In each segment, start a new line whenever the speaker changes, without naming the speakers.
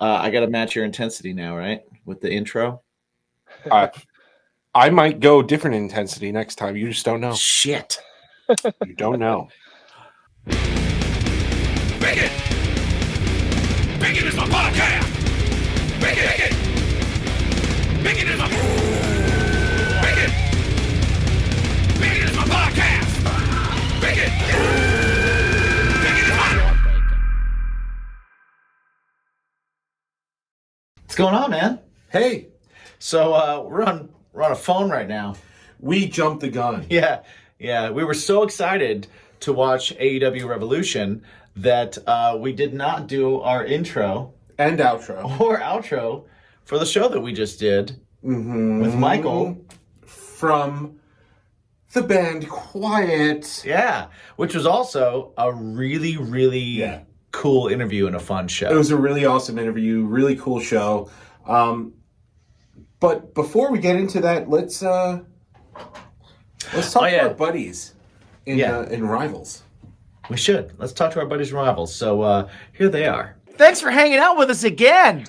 I got to match your intensity now, right? With the intro.
I might go different intensity next time. You just don't know.
Shit.
You don't know.
Bigot! Bigot is my podcast! Bigot! Bigot is my... Bigot! Bigot is my podcast! Bigot! Bigot is my...
What's going on, man?
Hey,
So we're on a phone right now.
we jumped the gun.
Yeah. We were so excited to watch AEW Revolution that we did not do our intro
And outro.
or outro for the show that we just did with Michael.
From the band Quiet.
Yeah, which was also a really, really cool interview and a fun show.
It was a really awesome interview, really cool show. But before we get into that, let's talk to our buddies in Rivals.
We should. Let's talk to our buddies and rivals. So here they are.
Thanks for hanging out with us again.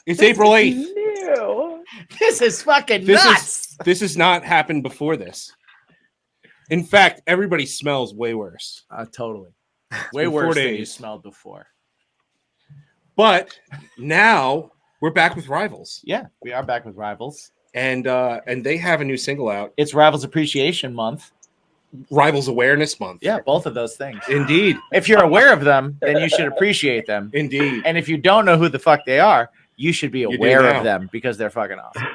It's April 8th.
New.
This is fucking nuts.
This has not happened before this. In fact, everybody smells way worse.
Totally. Way
been
worse
4
than you
days.
smelled before.
But now we're back with Rivals.
Yeah, we are back with Rivals.
And they have a new single out.
It's Rivals Appreciation Month.
Rivals Awareness Month.
Yeah, both of those things.
Indeed.
If you're aware of them, then you should appreciate them.
Indeed.
And if you don't know who the fuck they are, you should be
do
aware
now.
of them because they're fucking awesome.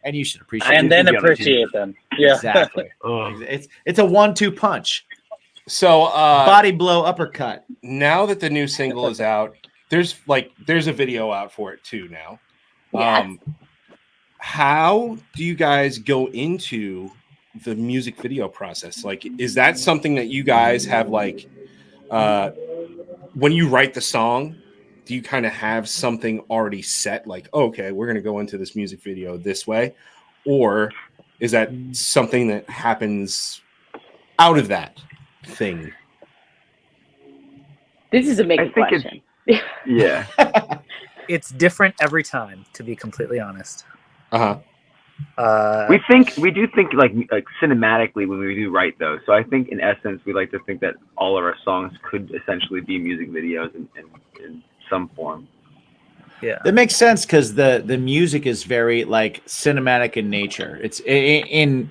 And you should appreciate
And
them.
then appreciate them. Yeah.
Exactly. It's a 1-2 punch.
So
Body blow uppercut.
now that the new single is out, there's a video out for it too now.
Yes.
How do you guys go into the music video process? Like, is that something that you guys have when you write the song, do you kind of have something already set? Like, okay, we're going to go into this music video this way. Or is that something that happens out of that thing?
This is a big
I think
question.
Yeah.
It's different every time, to be completely honest.
Uh-huh.
we do think like cinematically when we do write those. So I think in essence we like to think that all of our songs could essentially be music videos in some form.
Yeah.
That makes sense because the music is very like cinematic in nature. It's in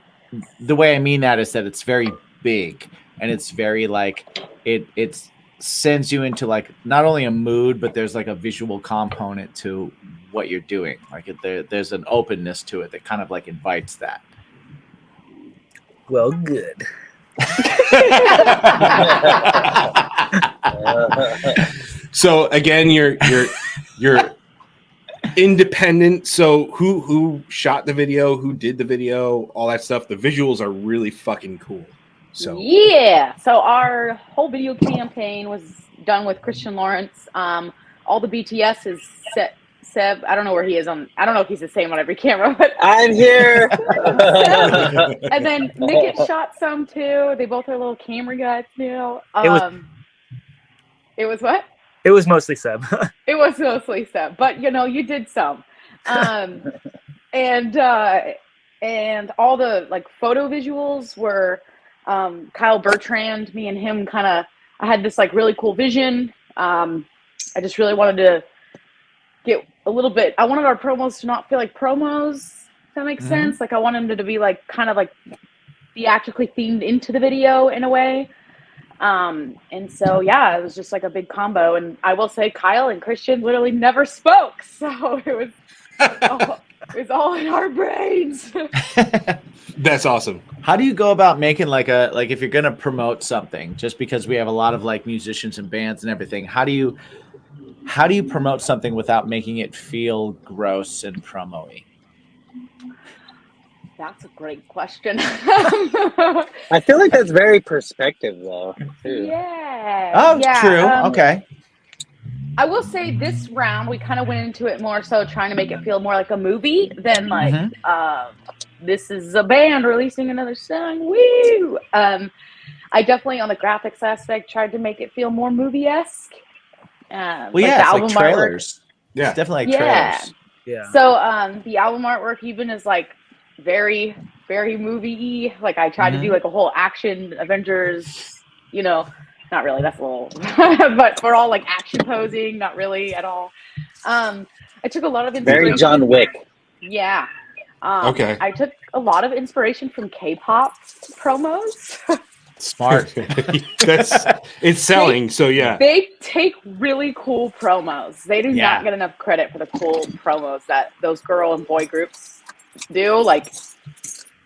the way I mean that is that it's very big and it's very like it sends you into like not only a mood but there's like a visual component to what you're doing. Like there's an openness to it that kind of like invites that.
Well, good.
So again, you're independent. So who shot the video? Who did the video? All that stuff. The visuals are really fucking cool. So
Yeah. So our whole video campaign was done with Christian Lawrence. All the BTS is set. Seb, I don't know where he is on. I don't know if he's the same on every camera, but
I'm here.
and then Nick shot some too. They both are little camera guys now. It was what?
It was mostly Seb.
It was mostly Seb, but you did some. And all the like photo visuals were Kyle Bertrand. Me and him I had this like really cool vision. I just really wanted to get a little bit. I wanted our promos to not feel like promos. If that makes sense. Like I wanted them to be like kind of like theatrically themed into the video in a way. And so yeah, it was just like a big combo. And I will say Kyle and Christian literally never spoke, so it was all in our brains.
that's awesome.
How do you go about making like if you're gonna promote something, just because we have a lot of like musicians and bands and everything, how do you promote something without making it feel gross and promo-y?
That's a great question.
I feel like that's very perspective, though. Too.
Yeah.
Oh,
yeah,
true. Okay.
I will say this round we kind of went into it more so trying to make it feel more like a movie than like this is a band releasing another song. Woo! I definitely on the graphics aspect tried to make it feel more movie-esque.
Well,
like
yeah,
the
it's
album
like
artwork.
trailers.
Yeah.
It's definitely like
Yeah.
trailers.
Yeah.
So the album artwork even is like very, very movie-y. Like I tried to do like a whole action Avengers, you know, not really, that's a little but for all like action posing, not really at all. I took a lot of inspiration.
Very John Wick.
Yeah.
Okay.
I took a lot of inspiration from K-pop promos.
Smart.
It's selling, so yeah.
They take really cool promos. They do
Yeah.
not get enough credit for the cool promos that those girl and boy groups do. Like,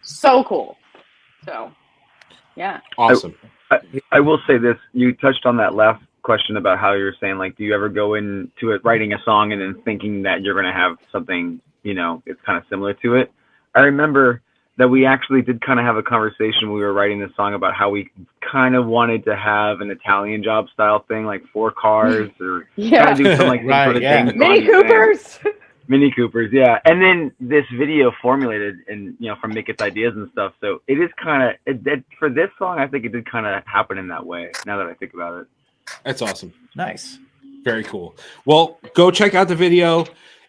so cool. So, yeah.
Awesome.
I will say this. You touched on that last question about how you were saying, like, do you ever go into it writing a song and then thinking that you're going to have something, you know, it's kind of similar to it? I remember that we actually did kind of have a conversation when we were writing this song about how we kind of wanted to have an Italian Job style thing, like 4 cars or
Yeah.
kind of do some like
Right,
sort of
yeah.
thing.
Mini Coopers.
Mini Coopers, yeah. And then this video formulated and, you know, from Mickett's ideas and stuff. So it is kind of, for this song, I think it did kind of happen in that way, now that I think about it.
That's awesome.
Nice.
Very cool. Well, go check out the video,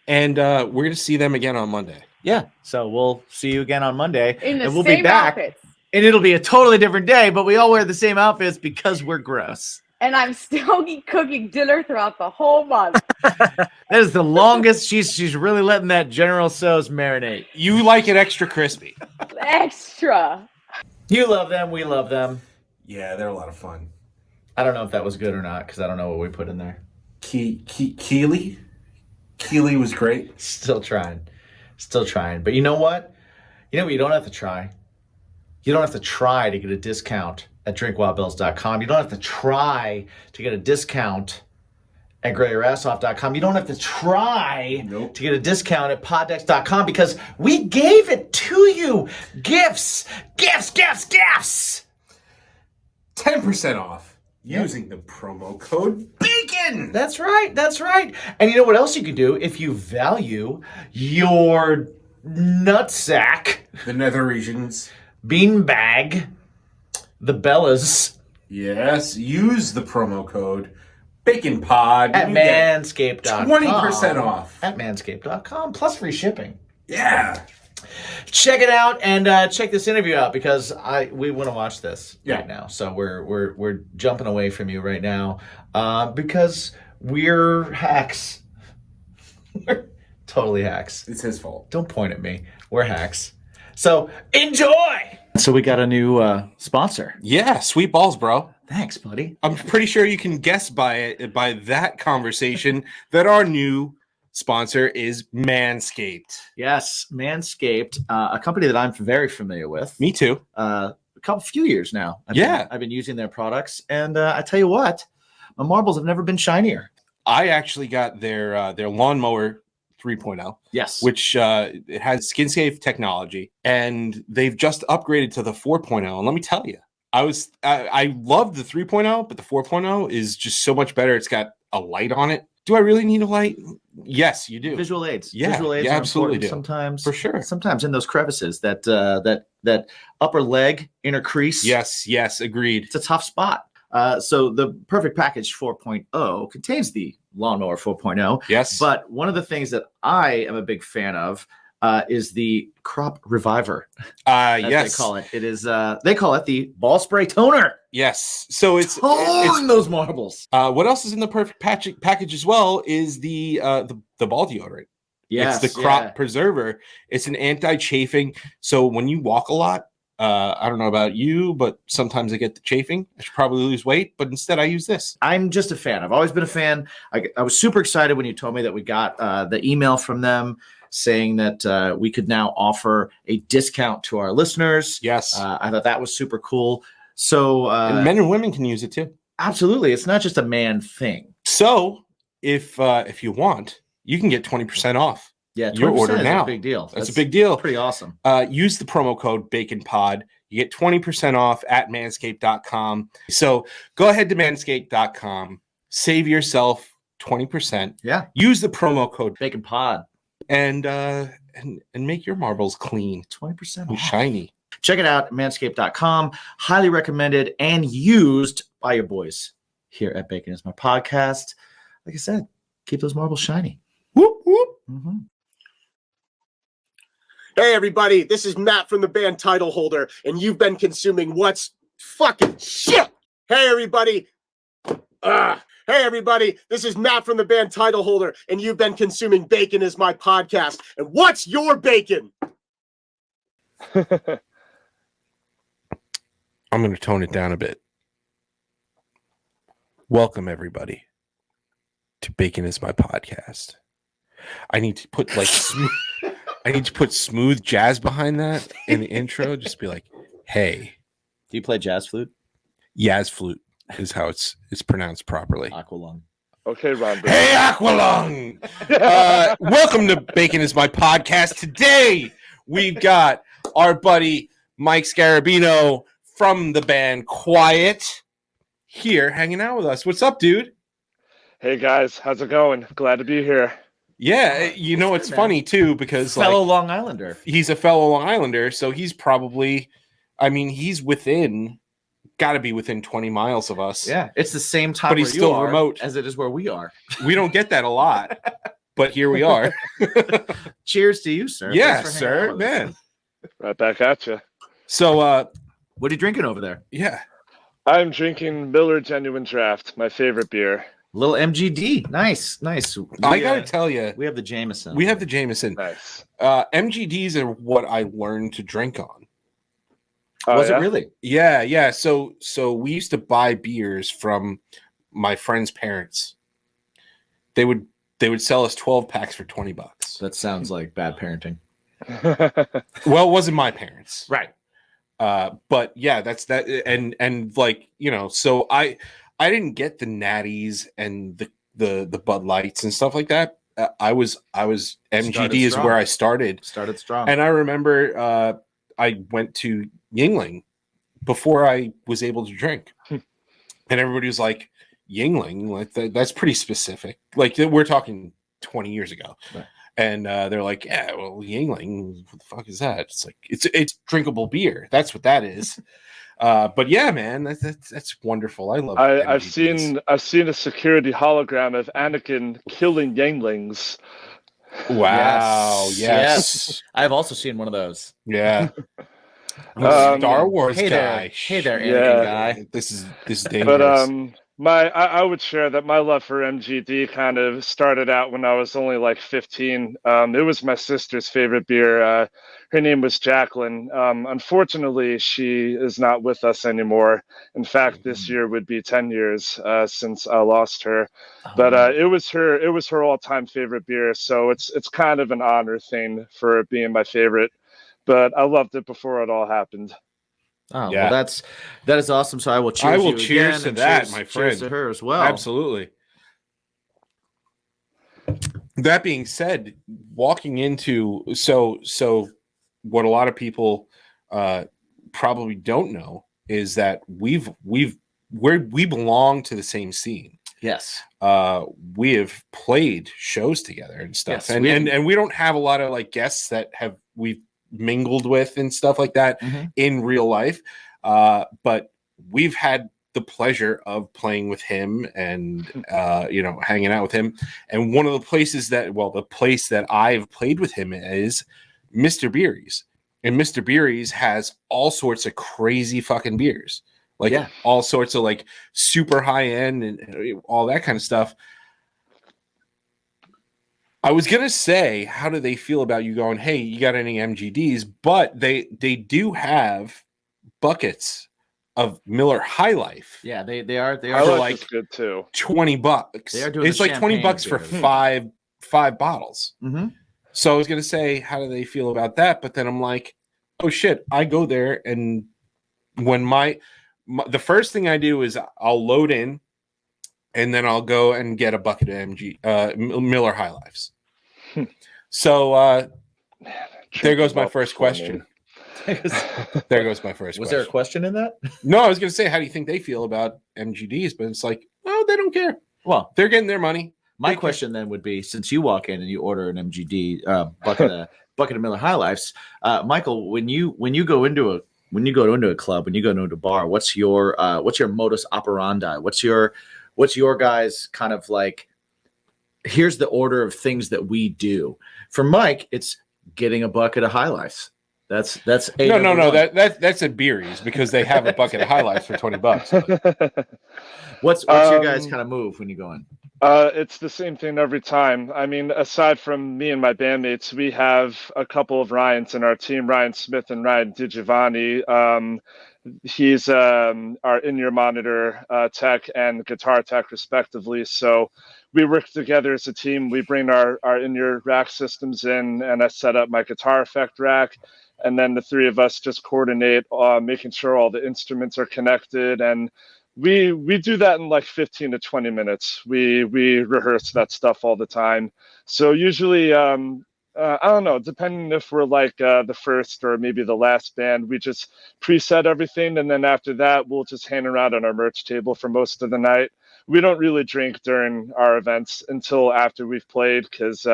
and we're going to see them again on Monday.
Yeah. So we'll see you again on Monday.
In the
and we'll
same
be back.
outfits.
And it'll be a totally different day, but we all wear the same outfits because we're gross.
And I'm still cooking dinner throughout the whole month.
That is the longest. She's really letting that General Tso's marinate.
You like it extra crispy.
Extra.
You love them. We love them.
Yeah, they're a lot of fun.
I don't know if that was good or not because I don't know what we put in there.
Keely was great.
Still trying. But you know what? You know what you don't have to try? You don't have to try to get a discount at drinkwildbills.com. You don't have to try to get a discount at grayyourassoff.com. You don't have to try to get a discount at poddex.com because we gave it to you. Gifts.
10% off using the promo code BACON.
That's right. And you know what else you can do if you value your nutsack,
The nether regions.
beanbag, the Bellas
Yes, use the promo code BACONPOD.
at
You get
manscaped.com.
20% off.
At manscaped.com plus free shipping.
Yeah.
Check it out and check this interview out because we want to watch this right now. So we're jumping away from you right now because we're hacks. We're totally hacks.
It's his fault.
Don't point at me. We're hacks. So enjoy.
So we got a new sponsor.
Yeah, sweet balls, bro.
Thanks, buddy.
I'm pretty sure you can guess by that conversation that our new sponsor is Manscaped.
Yes, Manscaped, a company that I'm very familiar with.
Me too.
Few years now. I've been using their products, and I tell you what, my marbles have never been shinier.
I actually got their lawnmower 3.0.
Yes,
which it has skin safe technology, and they've just upgraded to the 4.0. And let me tell you, I loved the 3.0, but the 4.0 is just so much better. It's got a light on it. Do I really need a light? Yes, you do.
Visual aids.
Yeah,
Visual aids
you
are
absolutely
important
do.
sometimes,
For sure.
Sometimes in those crevices, that upper leg, inner crease.
Yes, agreed.
It's a tough spot. So the Perfect Package 4.0 contains the Lawnmower 4.0.
Yes.
But one of the things that I am a big fan of is the Crop Reviver. As
Yes.
they call it. It is they call it the Ball Spray Toner.
Yes. So it's
those marbles.
what else is in the Perfect package as well is the ball deodorant.
Yes,
It's the Crop Preserver. It's an anti-chafing. So when you walk a lot, I don't know about you, but sometimes I get the chafing. I should probably lose weight, but instead I use this.
I'm just a fan. I've always been a fan. I was super excited when you told me that we got the email from them saying that we could now offer a discount to our listeners.
Yes.
I thought that was super cool. So
And men and women can use it too.
Absolutely. It's not just a man thing.
So if you want, you can get 20% off.
Yeah,
your order
is
now.
a big deal.
That's a big deal.
Pretty awesome.
Use the promo code BACONPOD. You get 20% off at manscaped.com. So go ahead to manscaped.com. Save yourself 20%.
Yeah.
Use the promo code
BACONPOD
and make your marbles clean.
20%
and
off.
shiny.
Check it out, manscaped.com. Highly recommended and used by your boys here at Bacon Is My Podcast.
like I said, keep those marbles shiny.
Whoop, whoop.
Mm-hmm.
Hey, everybody, this is Matt from the band Title Holder, and you've been consuming what's fucking shit. Hey, everybody. Hey, everybody, this is Matt from the band Title Holder, and you've been consuming Bacon is My Podcast. And what's your bacon?
I'm going to tone it down a bit. Welcome, everybody, to Bacon is My Podcast. I need to put like smooth jazz behind that in the intro. Just be like, hey.
Do you play jazz flute?
Yaz flute is how it's pronounced properly.
Aqualung.
Okay, Ron.
Hey, Aqualung! Welcome to Bacon is My Podcast. Today, we've got our buddy Mike Scarabino from the band Quiet here hanging out with us. What's up, dude?
Hey, guys. How's it going? Glad to be here.
Yeah, you know, it's funny, too, because
fellow Long Islander.
He's a fellow Long Islander, so he's probably, I mean, he's got to be within 20 miles of us.
Yeah, it's the same time
but he's still remote
as it is where we are.
We don't get that a lot, but here we are.
Cheers to you, sir.
Yeah, sir, man.
Right back at you.
So,
what are you drinking over there?
Yeah.
I'm drinking Miller Genuine Draft, my favorite beer.
Little MGD. Nice.
I got to tell you.
We have the Jameson.
Nice.
MGDs are what I learned to drink on.
Was it really?
Yeah. So we used to buy beers from my friends' parents. They would sell us 12 packs for $20.
That sounds like bad parenting.
Well, it wasn't my parents.
Right.
But yeah, that's that. And like, you know, so I didn't get the natties and the Bud Lights and stuff like that. I was MGD is where I started.
Started strong.
And I remember I went to Yingling before I was able to drink. And everybody was like, Yingling? Like that's pretty specific. Like we're talking 20 years ago. Right. And they're like, yeah, well, Yingling, what the fuck is that? It's like it's drinkable beer. That's what that is. But yeah, man, that's wonderful. I love.
I've seen a security hologram of Anakin killing Yanglings.
Wow! Yes.
I've also seen one of those.
Yeah. Star Wars guy.
Hey there, Anakin guy.
This is dangerous.
But I would share that my love for MGD kind of started out when I was only like 15. It was my sister's favorite beer. Her name was Jacqueline. Unfortunately, she is not with us anymore. In fact, this year would be 10 years since I lost her. But it was her all-time favorite beer. So it's kind of an honor thing for it being my favorite. But I loved it before it all happened.
Oh, yeah. Well, that is awesome. So I will cheers
to that, my friend.
Cheers to her as well.
Absolutely. That being said, walking into so what a lot of people probably don't know is that we belong to the same scene.
Yes.
We have played shows together and stuff.
Yes,
and we don't have a lot of like guests that we've mingled with and stuff like that in real life, but we've had the pleasure of playing with him and hanging out with him. And one of the places the place that I've played with him is Mr. Beery's, and Mr. Beery's has all sorts of crazy fucking beers, like all sorts of like super high end and all that kind of stuff. I was gonna say, how do they feel about you going, hey, you got any MGDs? But they do have buckets of Miller High Life.
Yeah, they are
like good too.
$20.
They are doing
it's like $20 for five bottles.
Mm-hmm.
So I was gonna say, how do they feel about that? But then I'm like, oh shit, I go there, and when the first thing I do is I'll load in, and then I'll go and get a bucket of Miller High Lifes. So there goes my first question. There goes my first question.
Was there a question in that?
No, I was going to say, how do you think they feel about MGDs? But it's like, oh, they don't care.
Well,
they're getting their money.
My question then would be, since you walk in and you order an MGD bucket of Miller High Lifes, Michael, when you go into a club, when you go into a bar, what's your modus operandi? What's your guys' kind of like here's the order of things that we do. For Mike, it's getting a bucket of High Lifes. That's
no. That's at Beery's because they have a bucket of High Lifes for $20.
What's your guys' kind of move when you go in?
It's the same thing every time. I mean, aside from me and my bandmates, we have a couple of Ryans in our team, Ryan Smith and Ryan DiGiovanni. He's our in-ear monitor tech and guitar tech, respectively. So we work together as a team. We bring our in-ear rack systems in, and I set up my guitar effect rack. And then the three of us just coordinate, making sure all the instruments are connected. And we do that in like 15 to 20 minutes. We rehearse that stuff all the time. So usually, I don't know, depending if we're like the first or maybe the last band, we just preset everything. And then after that, we'll just hang around on our merch table for most of the night. We don't really drink during our events until after we've played because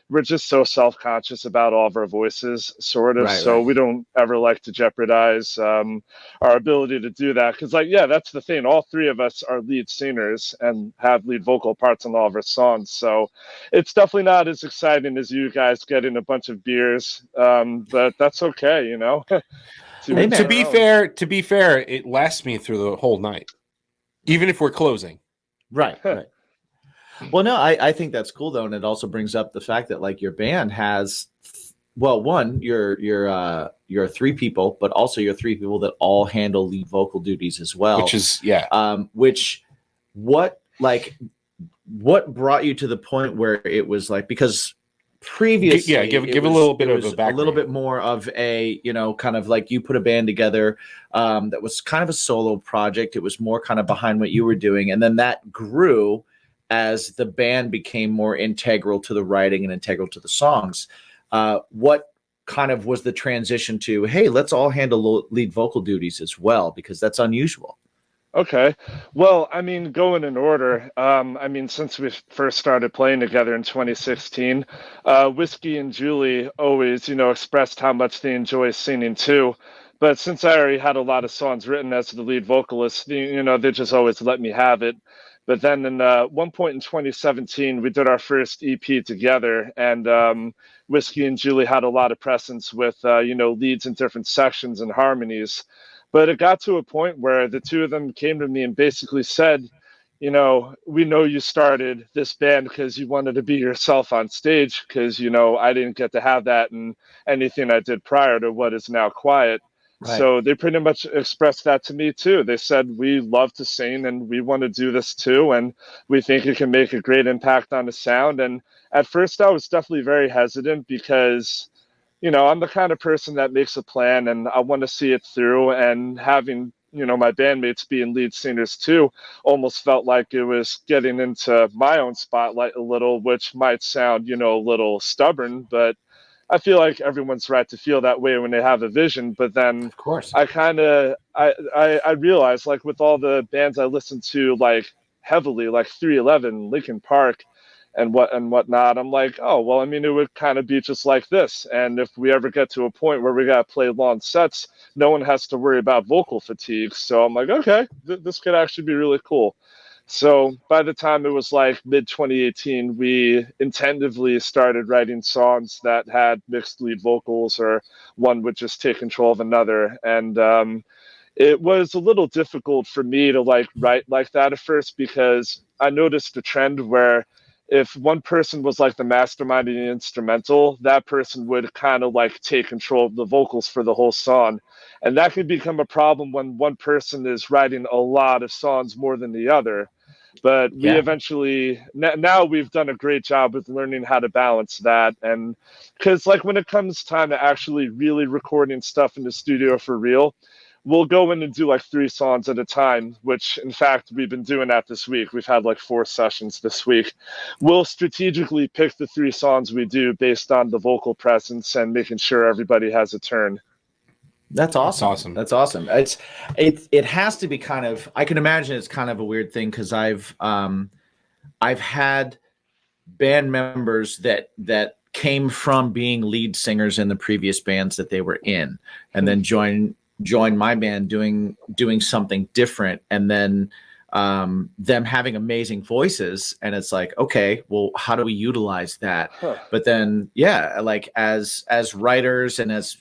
we're just so self-conscious about all of our voices, sort of. So we don't ever like to jeopardize our ability to do that. Because, like, yeah, that's the thing. All three of us are lead singers and have lead vocal parts on all of our songs. So it's definitely not as exciting as you guys getting a bunch of beers. But that's okay, you know?
To be fair, it lasts me through the whole night, even if we're closing.
Right. Well, no, I think that's cool though, and it also brings up the fact that like your band has, well, one, you're three people, but also you're three people that all handle lead vocal duties as well.
Which is
what brought you to the point where it was like, because previously,
give a little bit of a background.
A little bit more of a, you know, kind of like you put a band together that was kind of a solo project. It was more kind of behind what you were doing, and then that grew as the band became more integral to the writing and integral to the songs. What kind of was the transition to, hey, let's all handle lead vocal duties as well, because that's unusual?
Okay. Well, I mean, going in order, I mean, since we first started playing together in 2016, Whiskey and Julie always, you know, expressed how much they enjoy singing too. But since I already had a lot of songs written as the lead vocalist, you know, they just always let me have it. But then in one point in 2017, we did our first EP together, and Whiskey and Julie had a lot of presence with, you know, leads in different sections and harmonies. But it got to a point where the two of them came to me and basically said, you know, we know you started this band because you wanted to be yourself on stage, because, you know, I didn't get to have that in anything I did prior to what is now Quiet. Right. So they pretty much expressed that to me too. They said, we love to sing and we want to do this too, and we think it can make a great impact on the sound. And at first I was definitely very hesitant because, you know, I'm the kind of person that makes a plan and I want to see it through, and having, you know, my bandmates being lead singers too almost felt like it was getting into my own spotlight a little, which might sound, you know, a little stubborn, but I feel like everyone's right to feel that way when they have a vision. But then,
of course,
I realized, like, with all the bands I listened to, like, heavily, like 311, Linkin Park, and whatnot, I'm like, oh, well, I mean, it would kind of be just like this. And if we ever get to a point where we got to play long sets, no one has to worry about vocal fatigue. So I'm like, okay, this could actually be really cool. So by the time it was like mid-2018, we intentively started writing songs that had mixed lead vocals, or one would just take control of another. And it was a little difficult for me to like write like that at first, because I noticed a trend where if one person was like the mastermind in the instrumental, that person would kind of like take control of the vocals for the whole song. And that could become a problem when one person is writing a lot of songs more than the other. But we eventually, now we've done a great job with learning how to balance that. And because like when it comes time to actually really recording stuff in the studio for real, we'll go in and do like 3 songs at a time, which in fact, we've been doing that this week. We've had like 4 sessions this week. We'll strategically pick the 3 songs we do based on the vocal presence and making sure everybody has a turn.
That's awesome. That's awesome. It has to be kind of, I can imagine it's kind of a weird thing, because I've had band members that came from being lead singers in the previous bands that they were in, and then join my band doing something different, and then them having amazing voices, and it's like, okay, well, how do we utilize that? But then, yeah, like as writers and as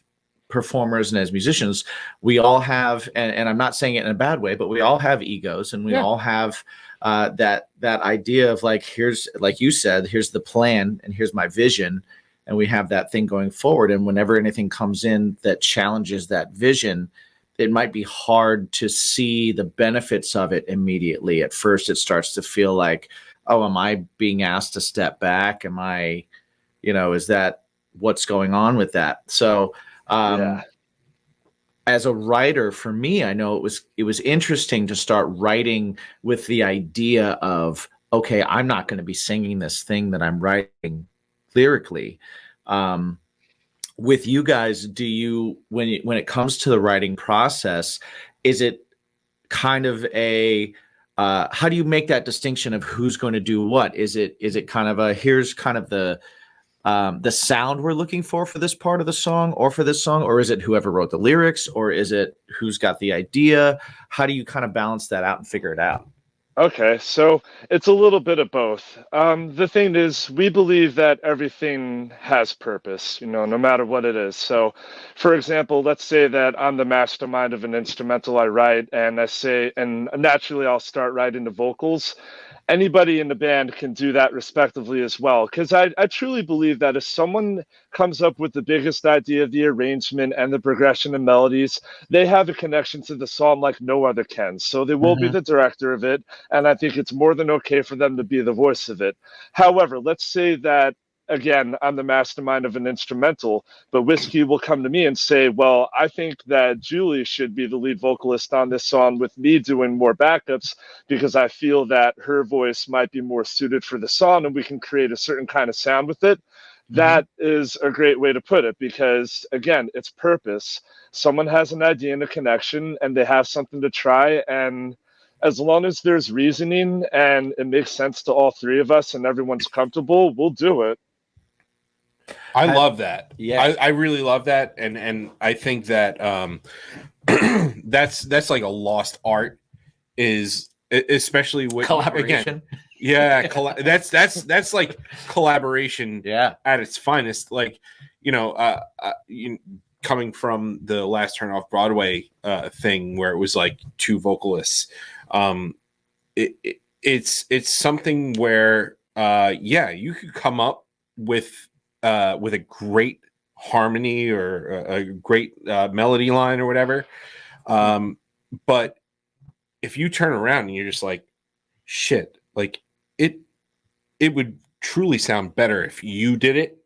performers and as musicians, we all have, and I'm not saying it in a bad way, but we all have egos, and we all have that idea of like, here's, like you said, here's the plan and here's my vision, and we have that thing going forward. And whenever anything comes in that challenges that vision, it might be hard to see the benefits of it immediately. At first, it starts to feel like, oh, am I being asked to step back? Am I, is that what's going on with that? So, as a writer, for me, I know it was interesting to start writing with the idea of, okay, I'm not going to be singing this thing that I'm writing lyrically. With you guys, do you, when it comes to the writing process, is it kind of a how do you make that distinction of who's going to do what? Is it kind of a, here's kind of the sound we're looking for this part of the song or for this song, or is it whoever wrote the lyrics, or is it who's got the idea? How do you kind of balance that out and figure it out?
Okay, so it's a little bit of both. The thing is, we believe that everything has purpose, no matter what it is. So, for example, let's say that I'm the mastermind of an instrumental I write, and and naturally I'll start writing the vocals. Anybody in the band can do that respectively as well. Because I truly believe that if someone comes up with the biggest idea of the arrangement and the progression and melodies, they have a connection to the song like no other can. So they will be the director of it. And I think it's more than okay for them to be the voice of it. However, let's say that, again, I'm the mastermind of an instrumental, but Whiskey will come to me and say, well, I think that Julie should be the lead vocalist on this song with me doing more backups because I feel that her voice might be more suited for the song and we can create a certain kind of sound with it. That is a great way to put it because, again, it's purpose. Someone has an idea and a connection and they have something to try, and as long as there's reasoning and it makes sense to all three of us and everyone's comfortable, we'll do it.
I love that.
Yeah,
I really love that, and I think that that's like a lost art, is especially with
collaboration.
Again, that's like collaboration.
Yeah,
at its finest. Like coming from the Last Turn Off Broadway thing where it was like two vocalists. It's something where you could come up with a great harmony or a great melody line or whatever. But if you turn around and you're just like, shit, like it would truly sound better if you did it.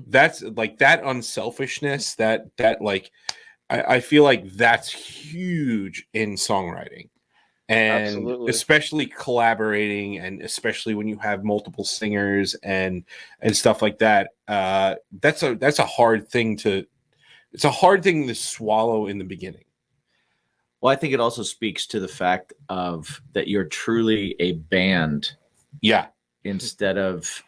That's like that unselfishness, that like, I feel like that's huge in songwriting. And
Absolutely.
especially collaborating, and especially when you have multiple singers and stuff like that, that's a hard thing to swallow in the beginning.
Well, I think it also speaks to the fact of that you're truly a band, instead of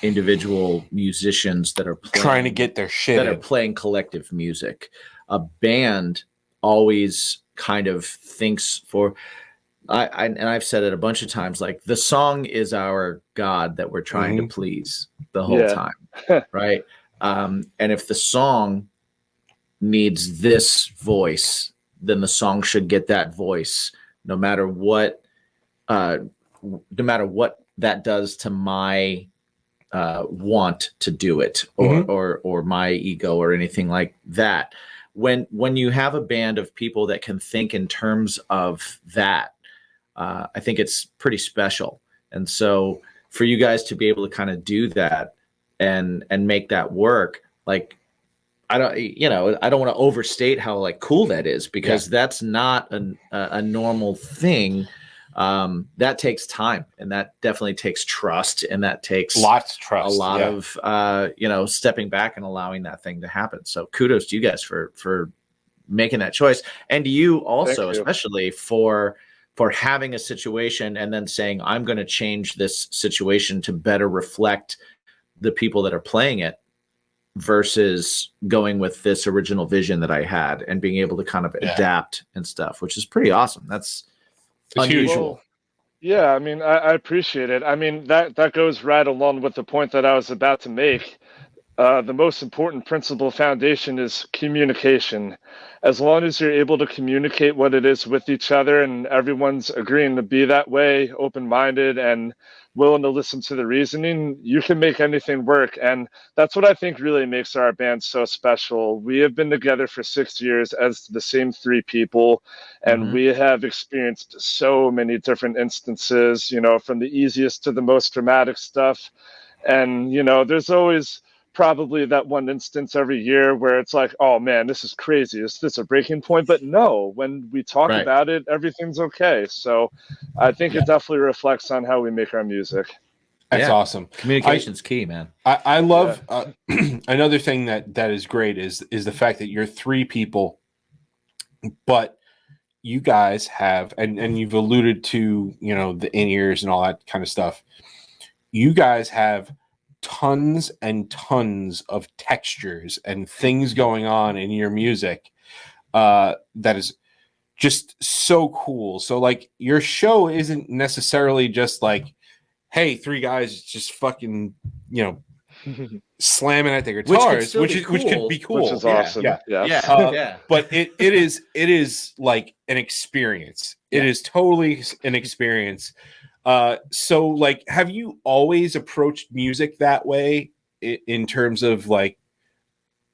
individual musicians that are
trying to get their shit
that are playing collective music. A band always kind of thinks for, and I've said it a bunch of times, like the song is our God that we're trying to please the whole time, right? And if the song needs this voice, then the song should get that voice, no matter what that does to my want to do it, or my ego or anything like that. When you have a band of people that can think in terms of that, I think it's pretty special. And so for you guys to be able to kind of do that and make that work, like, I don't want to overstate how like cool that is, because that's not a normal thing. That takes time, and that definitely takes trust, and that takes
lots of trust,
a lot of stepping back and allowing that thing to happen. So kudos to you guys for making that choice, and to you also, especially for having a situation and then saying, I'm going to change this situation to better reflect the people that are playing it, versus going with this original vision that I had and being able to kind of adapt and stuff, which is pretty awesome. That's
It's
unusual.
huge.
Yeah, I mean, I appreciate it. I mean, that goes right along with the point that I was about to make. The most important principle foundation is communication. As long as you're able to communicate what it is with each other and everyone's agreeing to be that way, open-minded and willing to listen to the reasoning, you can make anything work. And that's what I think really makes our band so special. We have been together for 6 years as the same three people, and we have experienced so many different instances, from the easiest to the most dramatic stuff. And, there's always probably that one instance every year where it's like, oh man, this is crazy. Is this a breaking point? But no, when we talk
Right.
about it, everything's okay. So I think it definitely reflects on how we make our music.
That's
Yeah.
awesome.
Communication's key, man.
I love another thing that is great is the fact that you're three people, but you guys have, and you've alluded to, the in-ears and all that kind of stuff. You guys have tons and tons of textures and things going on in your music that is just so cool. So like your show isn't necessarily just like, hey, three guys just fucking, slamming at their guitars, which could be cool.
Which is awesome.
Yeah. But it is like an experience. It is totally an experience. So like, have you always approached music that way in terms of like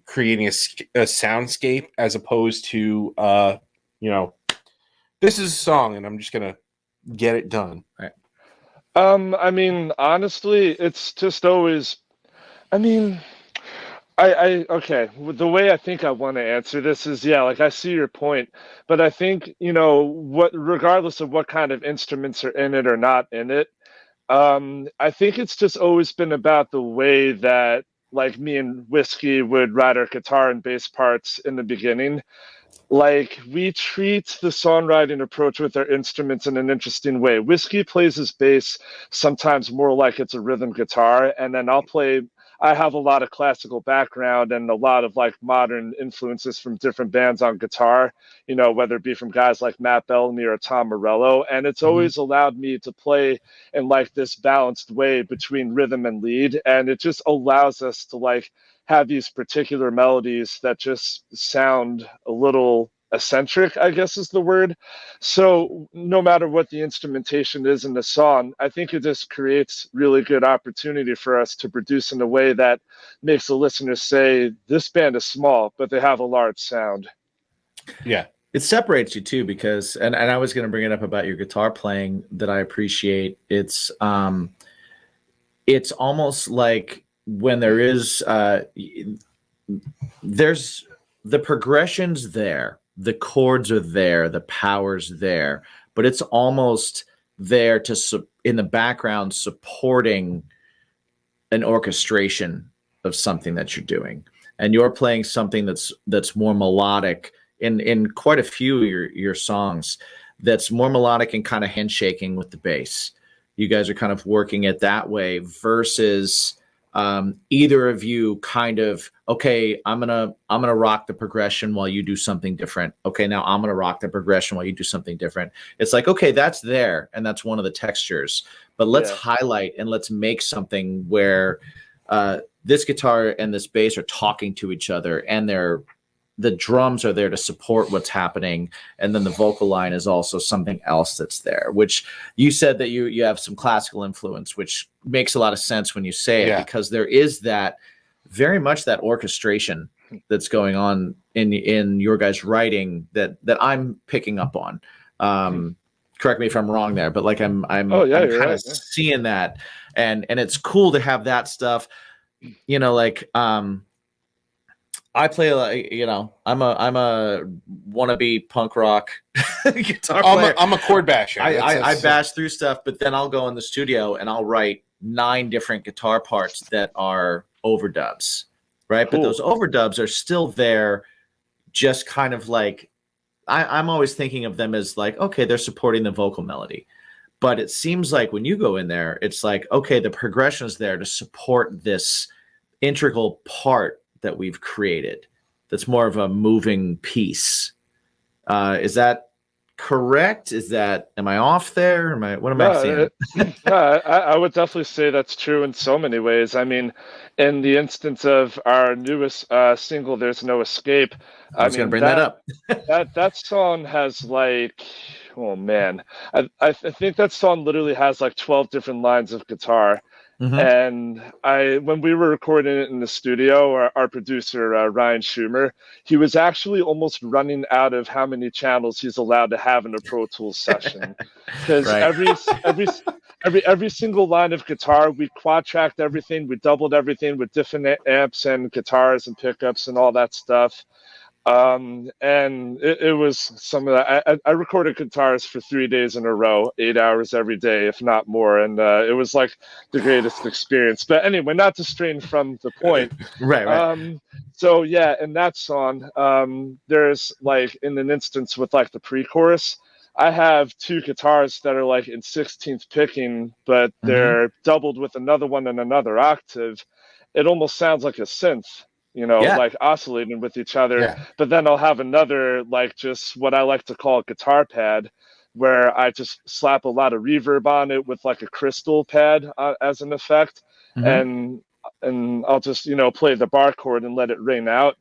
creating a soundscape as opposed to, this is a song and I'm just going to get it done.
Right.
I mean, honestly, it's just always, okay. The way I think I want to answer this is, like I see your point, but I think, regardless of what kind of instruments are in it or not in it, I think it's just always been about the way that like me and Whiskey would write our guitar and bass parts in the beginning. Like we treat the songwriting approach with our instruments in an interesting way. Whiskey plays his bass sometimes more like it's a rhythm guitar, and then I have a lot of classical background and a lot of like modern influences from different bands on guitar, whether it be from guys like Matt Bellamy or Tom Morello. And it's always allowed me to play in like this balanced way between rhythm and lead. And it just allows us to like have these particular melodies that just sound a little eccentric, I guess is the word. So no matter what the instrumentation is in the song, I think it just creates really good opportunity for us to produce in a way that makes the listener say, this band is small, but they have a large sound.
Yeah.
It separates you too, because, and I was going to bring it up about your guitar playing that I appreciate. It's almost like when there's the progressions there, the chords are there, the power's there, but it's almost there in the background supporting an orchestration of something that you're doing. And you're playing something that's more melodic in quite a few of your songs, that's more melodic and kind of handshaking with the bass. You guys are kind of working it that way versus either of you kind of, okay, I'm gonna rock the progression while you do something different. Okay, now I'm gonna rock the progression while you do something different. It's like, okay, that's there, and that's one of the textures. But let's highlight and let's make something where this guitar and this bass are talking to each other, and the drums are there to support what's happening, and then the vocal line is also something else that's there, which you said that you have some classical influence, which makes a lot of sense when you say it, because there is that very much that orchestration that's going on in your guys' writing that I'm picking up on. Correct me if I'm wrong there, but like I'm kind of seeing that, and it's cool to have that stuff, like I play like, I'm a wannabe punk rock guitar player.
I'm a chord basher.
I bash through stuff, but then I'll go in the studio and I'll write 9 different guitar parts that are overdubs, right? Cool. But those overdubs are still there, just kind of like, I'm always thinking of them as like, okay, they're supporting the vocal melody. But it seems like when you go in there, it's like, okay, the progression is there to support this integral part that we've created that's more of a moving piece. Is that
correct? Am I off there? What am I
No,
seeing?
I would definitely say that's true in so many ways. I mean, in the instance of our newest single, "There's No Escape,"
I
I
was going to
mean
bring that up.
that song has like, oh man, I think that song literally has like 12 different lines of guitar.
Mhm.
And when we were recording it in the studio, our producer Ryan Schumer, he was actually almost running out of how many channels he's allowed to have in a Pro Tools session, because
Right.
every single line of guitar, we quad tracked everything, we doubled everything with different amps and guitars and pickups and all that stuff. And it was some of that. I recorded guitars for 3 days in a row, 8 hours every day, if not more, and it was like the greatest experience. But anyway, not to strain from the point.
Right.
So yeah, in that song, there's like in an instance with like the pre-chorus, I have two guitars that are like in 16th picking, but they're doubled with another one in another octave. It almost sounds like a synth,
Yeah.
like oscillating with each other.
Yeah.
But then I'll have another, like just what I like to call a guitar pad, where I just slap a lot of reverb on it with like a crystal pad as an effect,
Mhm.
and I'll just play the bar chord and let it ring out.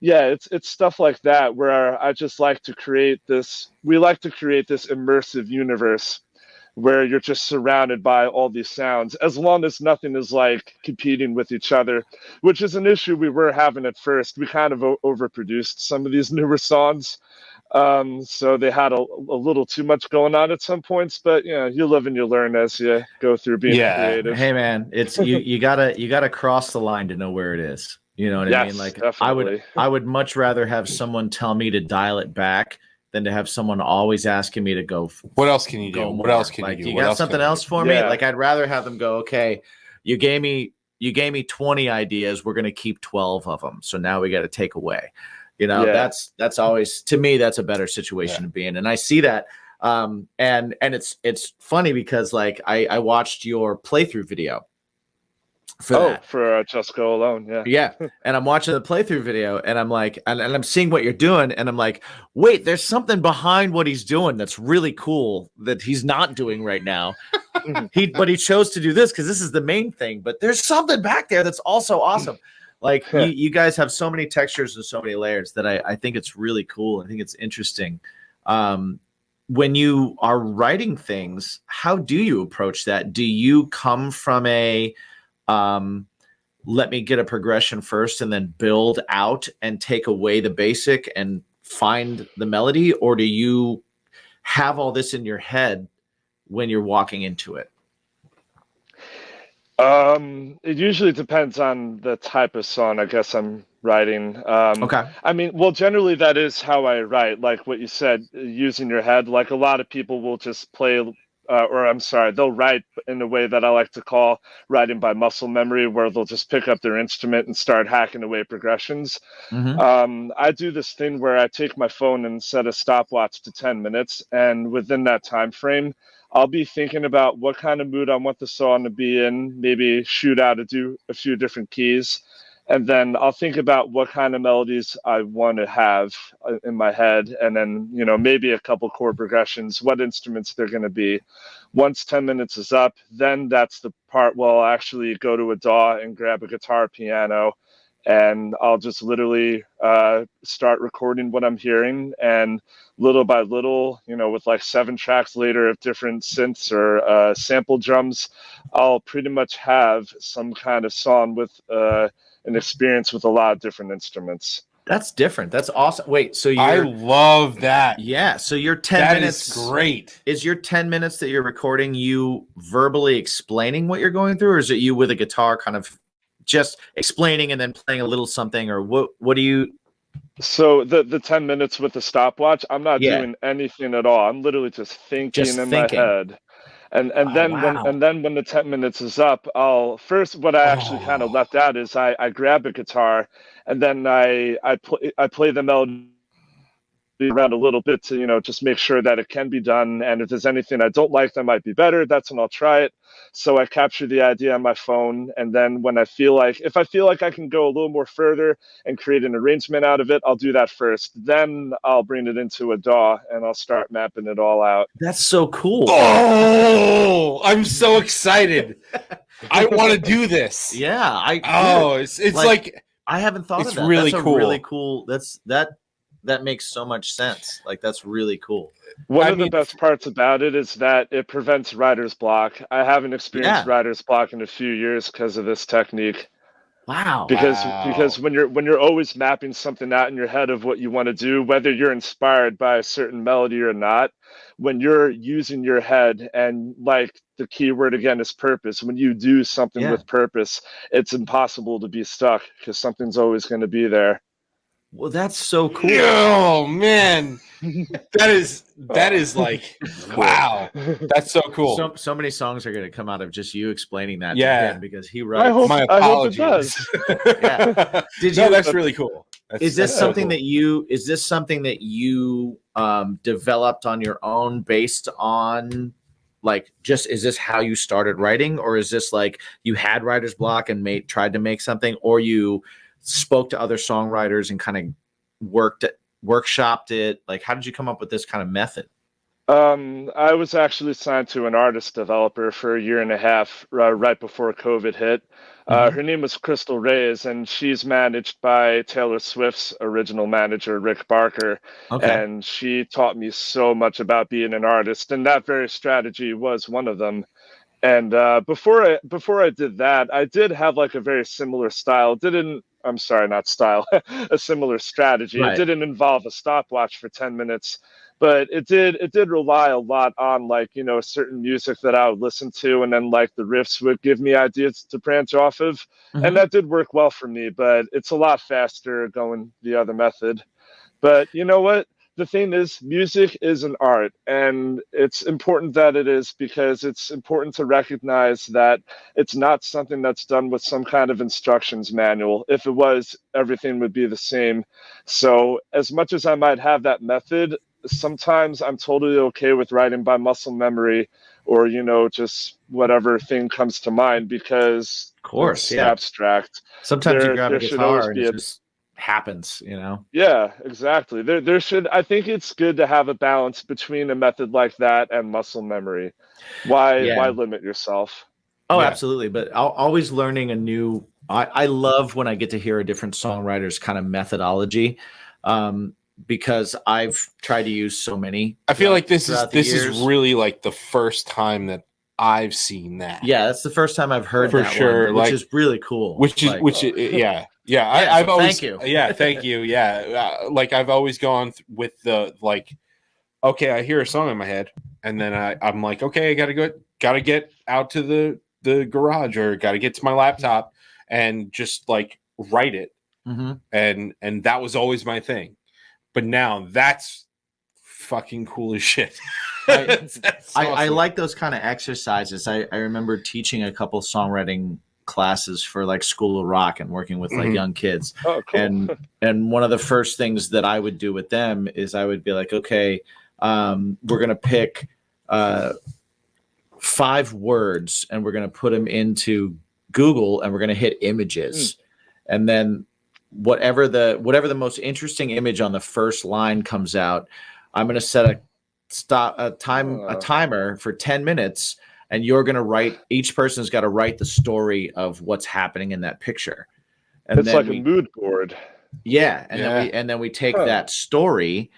Yeah, it's stuff like that where I just like to create this. We like to create this immersive universe where you're just surrounded by all these sounds, as long as nothing is like competing with each other, which is an issue we were having at first. We kind of overproduced some of these newer songs, so they had a little too much going on at some points. But you live and you learn as you go through being creative.
Hey man, it's you gotta cross the line to know where it is. You know what I mean?
Yes,
Like
definitely.
I would much rather have someone tell me to dial it back than to have someone always asking me to go.
What else can you do?
Go
What
more.
else can
Like,
you do?
you
What
got
else
something
can you
else
do?
for me?
Yeah.
Like, I'd rather have them go, okay, you gave me 20 ideas. We're gonna keep 12 of them. So now we got to take away.
Yeah.
That's always, to me, that's a better situation to be in, and I see that. And it's funny because like I watched your playthrough video for that.
For Just Go Alone. Yeah.
Yeah. And I'm watching the playthrough video and I'm like, and I'm seeing what you're doing. And I'm like, wait, there's something behind what he's doing that's really cool that he's not doing right now. But he chose to do this because this is the main thing. But there's something back there that's also awesome. Like you guys have so many textures and so many layers that I think it's really cool. I think it's interesting. When you are writing things, how do you approach that? Do you come from a let me get a progression first and then build out and take away the basic and find the melody? Or do you have all this in your head when you're walking into it?
It usually depends on the type of song I guess I'm writing.
Okay.
I mean, well, generally that is how I write. Like what you said, using your head. Like a lot of people will just play, or I'm sorry, they'll write in a way that I like to call writing by muscle memory, where they'll just pick up their instrument and start hacking away progressions. I do this thing where I take my phone and set a stopwatch to 10 minutes, and within that time frame, I'll be thinking about what kind of mood I want the song to be in, maybe shoot out to do a few different keys. And then I'll think about what kind of melodies I want to have in my head. And then, maybe a couple chord progressions, what instruments they're going to be. Once 10 minutes is up, then that's the part where I'll actually go to a DAW and grab a guitar piano. And I'll just literally start recording what I'm hearing. And little by little, with like 7 tracks later of different synths or sample drums, I'll pretty much have some kind of song with an experience with a lot of different instruments.
That's different. That's awesome. Wait, so
I love that.
Yeah, so your 10
That
minutes
is great.
Is your 10 minutes that you're recording you verbally explaining what you're going through, or is it you with a guitar kind of just explaining and then playing a little something, or what do you?
So the 10 minutes with the stopwatch, I'm not doing anything at all. I'm literally just thinking my head. And then when the 10 minutes is up, I'll first, what I actually kind of left out is I grab a guitar and then I play the melody be around a little bit to, just make sure that it can be done. And if there's anything I don't like that might be better, that's when I'll try it. So I capture the idea on my phone, and then when if I feel like I can go a little more further and create an arrangement out of it, I'll do that first. Then I'll bring it into a DAW and I'll start mapping it all out.
That's so cool.
Oh, I'm so excited. I want to do this.
Yeah,
it's like
I haven't thought
it's
of that.
really
that's
cool.
Really cool. That makes so much sense. Like, that's really cool.
One of the best parts about it is that it prevents writer's block. I haven't experienced writer's block in a few years because of this technique.
Wow.
Because when you're always mapping something out in your head of what you want to do, whether you're inspired by a certain melody or not, when you're using your head, and like the key word again is purpose, when you do something with purpose, it's impossible to be stuck because something's always going to be there.
Well, that's so cool.
Oh man, that is like wow. That's so cool.
So many songs are going to come out of just you explaining that to him, because he writes.
My apologies.
I hope it does.
That's really cool.
Is this something that you developed on your own based on, like, is this how you started writing, or is this like you had writer's block and tried to make something, or you spoke to other songwriters and kind of workshopped it? Like, how did you come up with this kind of method?
I was actually signed to an artist developer for a year and a half right before COVID hit. Her name was Crystal Reyes, and she's managed by Taylor Swift's original manager, Rick Barker.
Okay.
And she taught me so much about being an artist, and that very strategy was one of them. And before I did that, I did have like a very similar style. A similar strategy.
Right.
It didn't involve a stopwatch for 10 minutes, but it did rely a lot on, like, certain music that I would listen to, and then like the riffs would give me ideas to branch off of. And that did work well for me, but it's a lot faster going the other method. But you know what? The thing is, music is an art, and it's important that it is, because it's important to recognize that it's not something that's done with some kind of instructions manual. If it was, everything would be the same. So as much as I might have that method, sometimes I'm totally okay with writing by muscle memory, or, just whatever thing comes to mind, because
of course,
it's abstract.
Sometimes you grab a guitar and it just happens,
Yeah, exactly. I think it's good to have a balance between a method like that and muscle memory. Why limit yourself?
Oh, absolutely. But always learning a new, I love when I get to hear a different songwriter's kind of methodology, because I've tried to use so many.
I feel like this is really like the first time that I've seen that.
Yeah, that's the first time I've heard
for
that
sure,
one, which is really cool.
I've always,
thank you.
Yeah, thank you. Yeah, like I've always gone with the, like, okay, I hear a song in my head, and then I'm like, okay, I gotta get out to the garage, or gotta get to my laptop and just like write it. And that was always my thing. But now that's fucking cool as shit.
That's awesome. I like those kind of exercises. I remember teaching a couple songwriting classes for like School of Rock and working with like young kids.
Oh, cool.
And one of the first things that I would do with them is I would be like, okay, we're gonna pick 5 words, and we're gonna put them into Google, and we're gonna hit images, and then whatever the most interesting image on the first line comes out, I'm gonna set a timer for 10 minutes, and you're going to write, each person's got to write the story of what's happening in that picture. And
it's like a mood board.
Yeah. And then we take that story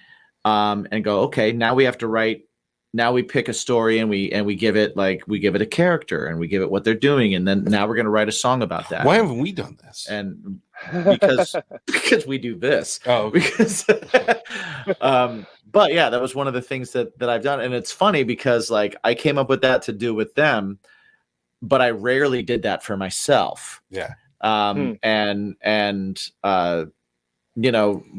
and go, okay, now we have to write, now we pick a story, and we give it a character, and we give it what they're doing. And then now we're going to write a song about that.
Why haven't we done this?
And because we do this.
Oh,
because but yeah, that was one of the things that I've done. And it's funny because like I came up with that to do with them, but I rarely did that for myself.
Yeah.
And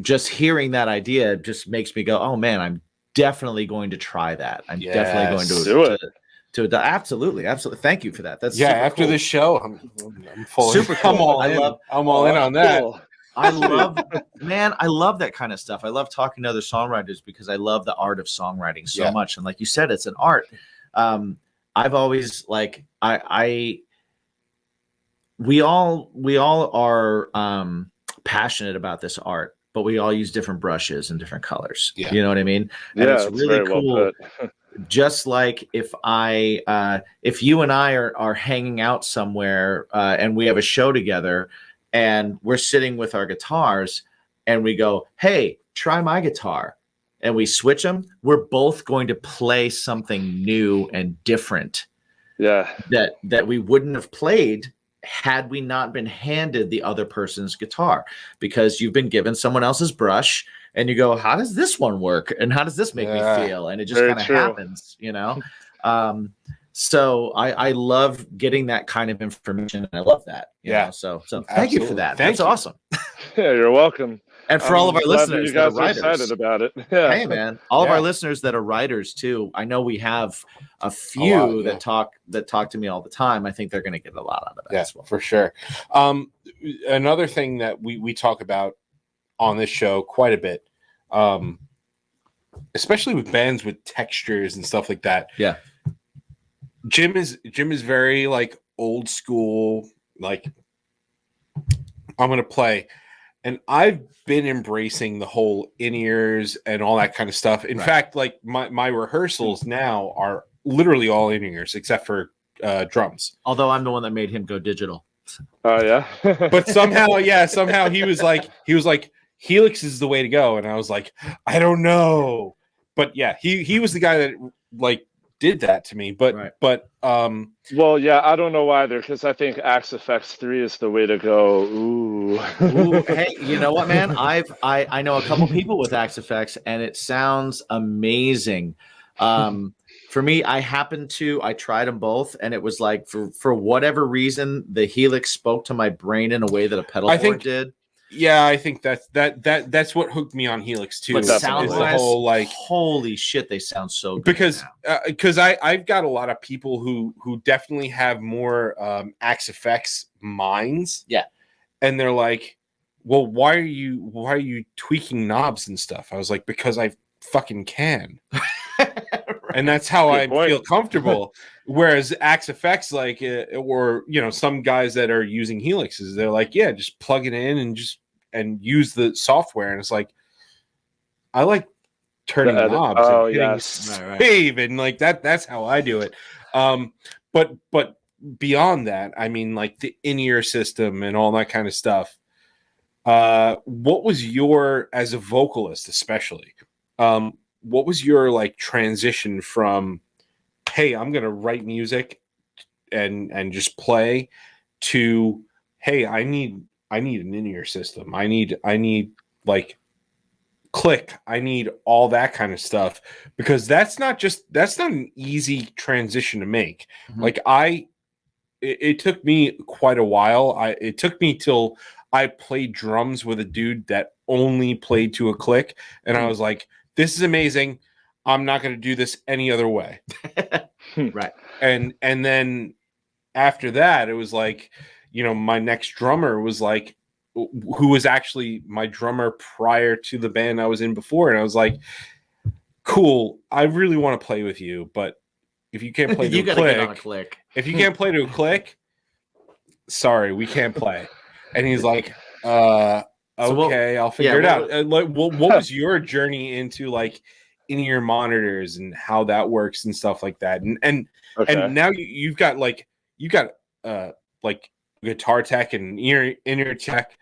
just hearing that idea just makes me go, oh man, I'm definitely going to try that. I'm definitely going to
do it.
Absolutely. Thank you for that. That's
after
cool.
this show, I'm full.
Super cool.
I'm all in on that.
Cool.
I love, man, I love that kind of stuff. I love talking to other songwriters because I love the art of songwriting so much. And like you said, it's an art. I've always like, we all are passionate about this art, but we all use different brushes and different colors.
Yeah.
You know what I mean? And
Yeah,
it's
that's
really
very well
cool.
put.
Just like if you and I are hanging out somewhere and we have a show together and we're sitting with our guitars and we go, hey, try my guitar, and we switch them, we're both going to play something new and different.
Yeah.
That we wouldn't have played had we not been handed the other person's guitar, because you've been given someone else's brush and you go, how does this one work? And how does this make me feel? And it just kind of happens, you know? So I love getting that kind of information. And I love that. You know? So thank you for that. That's awesome.
Yeah, you're welcome.
And for all of our listeners,
you guys
that are
are
writers,
excited about it. Yeah.
Hey man, all of our listeners that are writers too. I know we have a few that talk to me all the time. I think they're going to get a lot out of that as well.
For sure. Another thing that we talk about on this show quite a bit, especially with bands with textures and stuff like that.
Yeah.
Jim is very like old school, like I'm going to play. And I've been embracing the whole in-ears and all that kind of stuff. In fact, like my rehearsals now are literally all in-ears except for drums.
Although I'm the one that made him go digital.
Oh yeah.
But somehow he was like Helix is the way to go, and I was like, I don't know. But yeah, he was the guy that like did that to me. But
well, yeah, I don't know either, because I think Axe FX 3 is the way to go. Ooh.
Hey, you know what, man? I know a couple people with Axe FX, and it sounds amazing. For me, I tried them both, and it was like for whatever reason, the Helix spoke to my brain in a way that a pedal board did.
Yeah, I think that's what hooked me on Helix too.
But sound-wise,
the whole like,
holy shit, they sound so good.
Because I've got a lot of people who definitely have more Axe FX minds.
Yeah,
and they're like, well, why are you tweaking knobs and stuff? I was like, because I fucking can. And that's how I feel comfortable. Whereas Axe FX, like, or you know, some guys that are using Helixes, they're like, yeah, just plug it in and use the software. And it's like, I like turning knobs and hitting save, and like that's how I do it. But beyond that, I mean, like the in-ear system and all that kind of stuff. What was your, as a vocalist, especially? What was your like transition from, hey, I'm gonna write music and just play, to, hey, I need an in-ear system. I need like click. I need all that kind of stuff, because that's not an easy transition to make.
Mm-hmm.
Like it took me quite a while. It took me till I played drums with a dude that only played to a click, and I was like, this is amazing. I'm not going to do this any other way.
Right.
And then after that, it was like, you know, my next drummer was like, who was actually my drummer prior to the band I was in before. And I was like, cool, I really want to play with you, but if you can't play to
you
a
gotta
click,
get on a click.
if you can't play to a click, sorry, we can't play. And he's like, okay, I'll figure it out. What was your journey into like in-ear monitors and how that works and stuff like that? And now you've got like guitar tech and in-ear tech.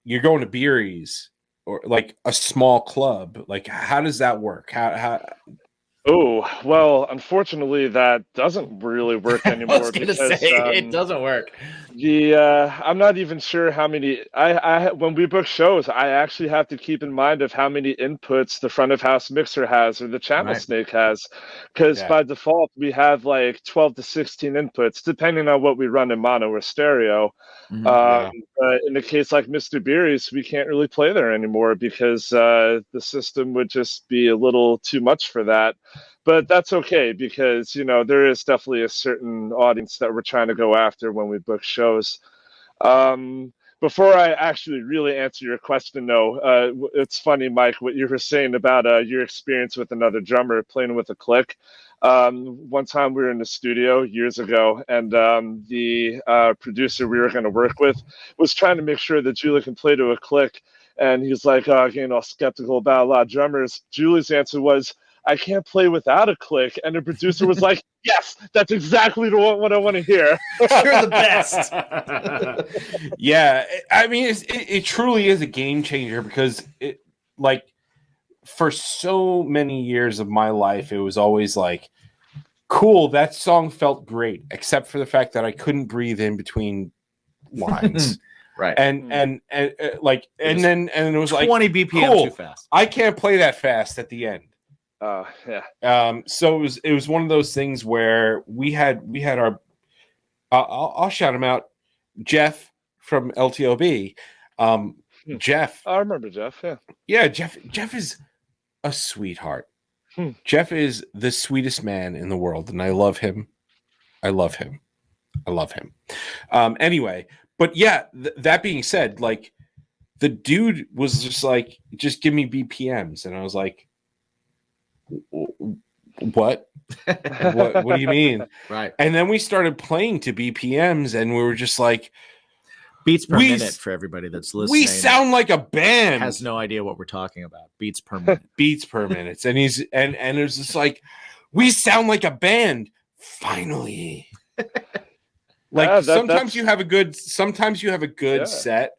You're going to beeries or like a small club. Like, how does that work? How?
Oh, well, unfortunately, that doesn't really work anymore.
I was going to say, it doesn't work.
I'm not even sure how many. When we book shows, I actually have to keep in mind of how many inputs the front of house mixer has or the channel snake has, because by default we have like 12 to 16 inputs, depending on what we run in mono or stereo. But in a case like Mr. Beery's, we can't really play there anymore because the system would just be a little too much for that. But that's okay, because, you know, there is definitely a certain audience that we're trying to go after when we book shows. But before I actually really answer your question, though, it's funny, Mike, what you were saying about your experience with another drummer playing with a click. One time we were in the studio years ago, and the producer we were going to work with was trying to make sure that Julie can play to a click. And he's like, all skeptical about a lot of drummers. Julie's answer was, I can't play without a click. And the producer was like, yes, that's exactly what I want to hear.
You're the best.
Yeah, I mean, it truly is a game changer, because it, like, for so many years of my life, it was always like, cool, that song felt great, except for the fact that I couldn't breathe in between lines.
Right.
And then it was like
20 BPM
cool,
too fast.
I can't play that fast at the end.
Yeah.
So it was one of those things where we had our I'll shout him out, Jeff from LTOB. Jeff.
I remember Jeff, yeah.
Yeah, Jeff is a sweetheart. Jeff is the sweetest man in the world, and I love him. Anyway, but yeah, that being said, like, the dude was just like, just give me BPMs, and I was like, what? what do you mean?
Right.
And then we started playing to BPMs, and we were just like,
beats per minute for everybody that's listening.
We sound like a band.
Has no idea what we're talking about. Beats per minute.
Beats per minute. And he's and it's just like, we sound like a band. Finally. Like, sometimes you have a good set,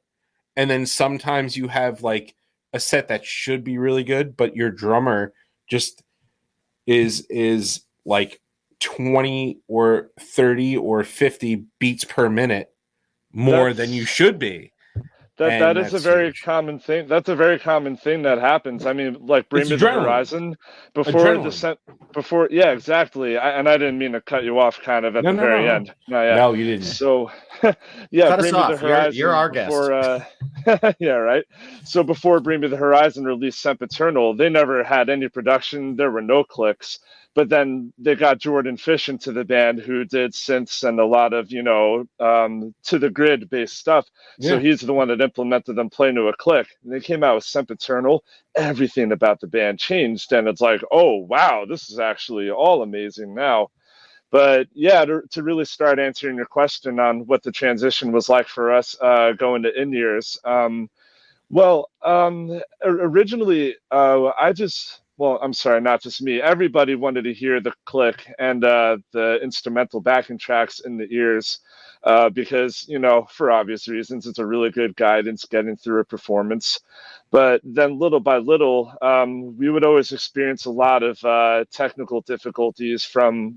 and then sometimes you have like a set that should be really good, but your drummer just is like 20 or 30 or 50 beats per minute more than you should be.
That is a very common thing. That's a very common thing that happens. I mean, like, Bring Me the Horizon before. Yeah, exactly. I didn't mean to cut you off kind of at the very end.
No, you didn't.
So, yeah,
cut
Bring
us
Me
off.
the Horizon.
You're our guest.
Yeah, right. So before Bring Me the Horizon released Sempiternal, they never had any production. There were no clicks. But then they got Jordan Fish into the band, who did synths and a lot of, to the grid based stuff. Yeah. So he's the one that implemented them playing to a click. And they came out with Sempiternal. Everything about the band changed. And it's like, oh, wow, this is actually all amazing now. But yeah, to really start answering your question on what the transition was like for us going to in-ears. Originally, well, I'm sorry, not just me. Everybody wanted to hear the click and the instrumental backing tracks in the ears because, for obvious reasons, it's a really good guidance getting through a performance. But then little by little, we would always experience a lot of technical difficulties from,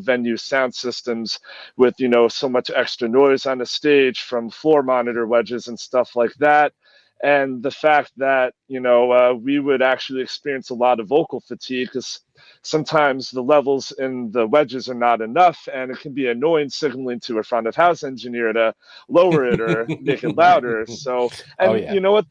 venue sound systems with, so much extra noise on the stage from floor monitor wedges and stuff like that. And the fact that, we would actually experience a lot of vocal fatigue because sometimes the levels in the wedges are not enough, and it can be annoying signaling to a front of house engineer to lower it or make it louder. So, and you know what,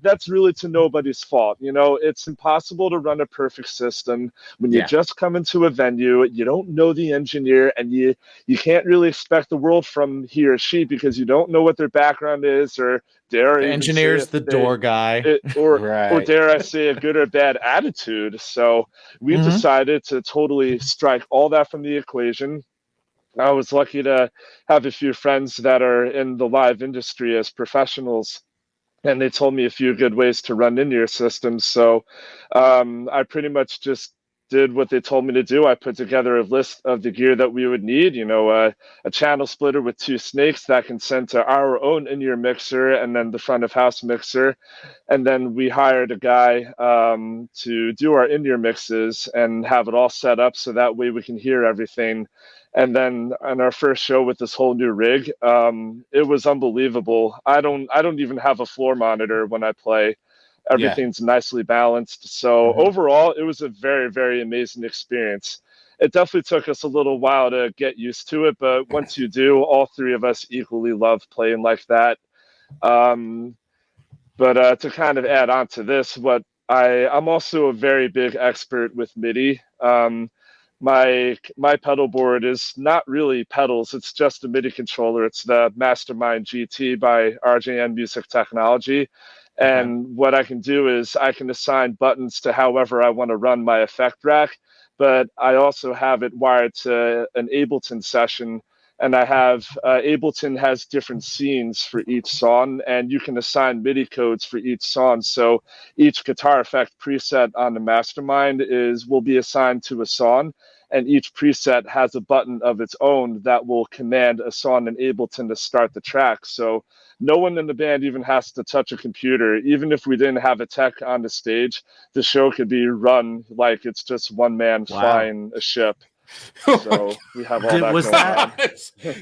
that's really to nobody's fault. It's impossible to run a perfect system when you just come into a venue, you don't know the engineer, and you can't really expect the world from he or she because you don't know what their background is, or dare
the engineer's the door guy,
or dare I say a good or bad attitude. So we decided to totally strike all that from the equation. I was lucky to have a few friends that are in the live industry as professionals, and they told me a few good ways to run in-ear systems. So I pretty much just did what they told me to do. I put together a list of the gear that we would need, a channel splitter with 2 snakes that can send to our own in-ear mixer and then the front of house mixer. And then we hired a guy to do our in-ear mixes and have it all set up so that way we can hear everything. And then on our first show with this whole new rig, it was unbelievable. I don't even have a floor monitor when I play. Everything's nicely balanced. So overall, it was a very, very amazing experience. It definitely took us a little while to get used to it, but once you do, all 3 of us equally love playing like that. But to kind of add on to this, I'm also a very big expert with MIDI. my pedal board is not really pedals. It's just a MIDI controller. It's the Mastermind GT by RJN Music Technology. And what I can do is I can assign buttons to however I want to run my effect rack, but I also have it wired to an Ableton session. And I have Ableton has different scenes for each song, and you can assign MIDI codes for each song. So each guitar effect preset on the Mastermind will be assigned to a song, and each preset has a button of its own that will command a song in Ableton to start the track. So no one in the band even has to touch a computer. Even if we didn't have a tech on the stage, the show could be run like it's just one man flying a ship. So we have all that going on.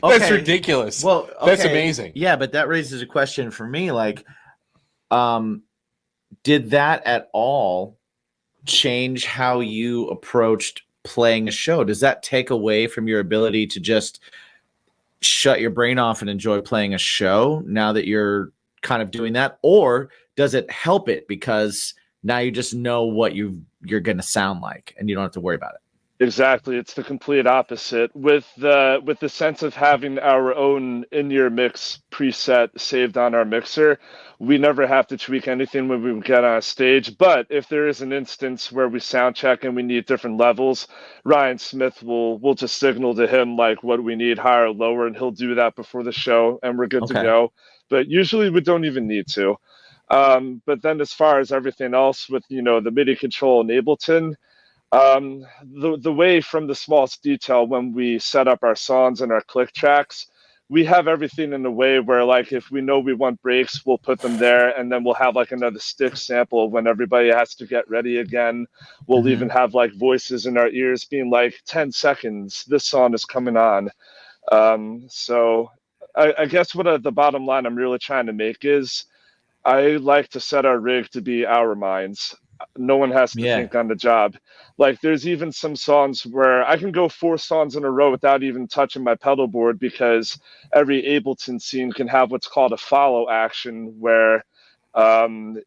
That's ridiculous.
Well,
that's amazing.
Yeah, but that raises a question for me. Like, did that at all change how you approached playing a show? Does that take away from your ability to just shut your brain off and enjoy playing a show now that you're kind of doing that? Or does it help it because now you just know what you're going to sound like and you don't have to worry about it?
Exactly. It's the complete opposite. With the sense of having our own in-ear mix preset saved on our mixer, we never have to tweak anything when we get on stage. But if there is an instance where we sound check and we need different levels, Ryan Smith will just signal to him like what we need, higher or lower, and he'll do that before the show, and we're good to go. But usually we don't even need to. But then as far as everything else with, the MIDI control in Ableton, the way from the smallest detail when we set up our songs and our click tracks, we have everything in a way where, like, if we know we want breaks, we'll put them there, and then we'll have like another stick sample when everybody has to get ready again. We'll even have like voices in our ears being like, 10 seconds, this song is coming on. So I guess what the bottom line I'm really trying to make is I like to set our rig to be our minds. No one has to think on the job. Like, there's even some songs where I can go 4 songs in a row without even touching my pedal board, because every Ableton scene can have what's called a follow action, where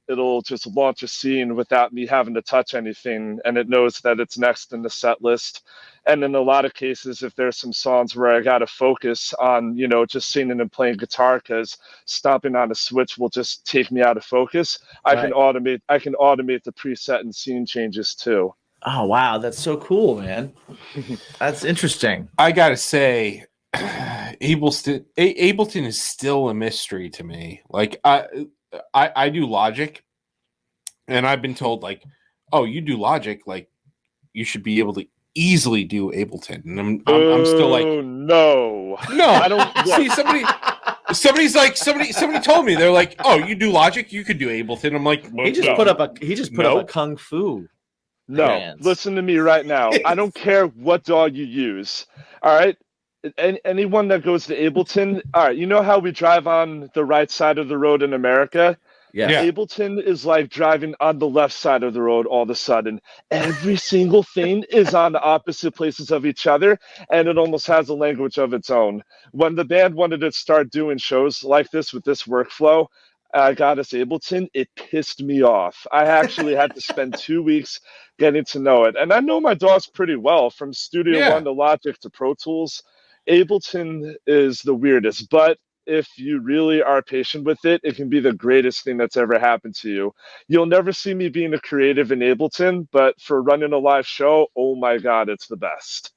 it'll just launch a scene without me having to touch anything, and it knows that it's next in the set list. And in a lot of cases, if there's some songs where I got to focus on, just singing and playing guitar because stomping on a switch will just take me out of focus, I can automate the preset and scene changes too.
Oh, wow. That's so cool, man. That's interesting.
I got to say, Ableton is still a mystery to me. Like, I do Logic, and I've been told, like, oh, you do Logic, like, you should be able to easily do Ableton, and I'm still like,
no,
I don't see somebody told me, they're like, oh, you do Logic, you could do Ableton. I'm like, well,
he just put up a kung fu.
No, listen to me right now. I don't care what DAW you use. All right. Anyone that goes to Ableton, all right, you know how we drive on the right side of the road in America?
Yeah.
Ableton is like driving on the left side of the road all of a sudden. Every single thing is on the opposite places of each other, and it almost has a language of its own. When the band wanted to start doing shows like this with this workflow, I got us Ableton, it pissed me off. I actually had to spend 2 weeks getting to know it. And I know my DAWs pretty well, from Studio One to Logic to Pro Tools. Ableton is the weirdest, but if you really are patient with it, it can be the greatest thing that's ever happened to you. You'll never see me being a creative in Ableton, but for running a live show, oh my God, it's the best.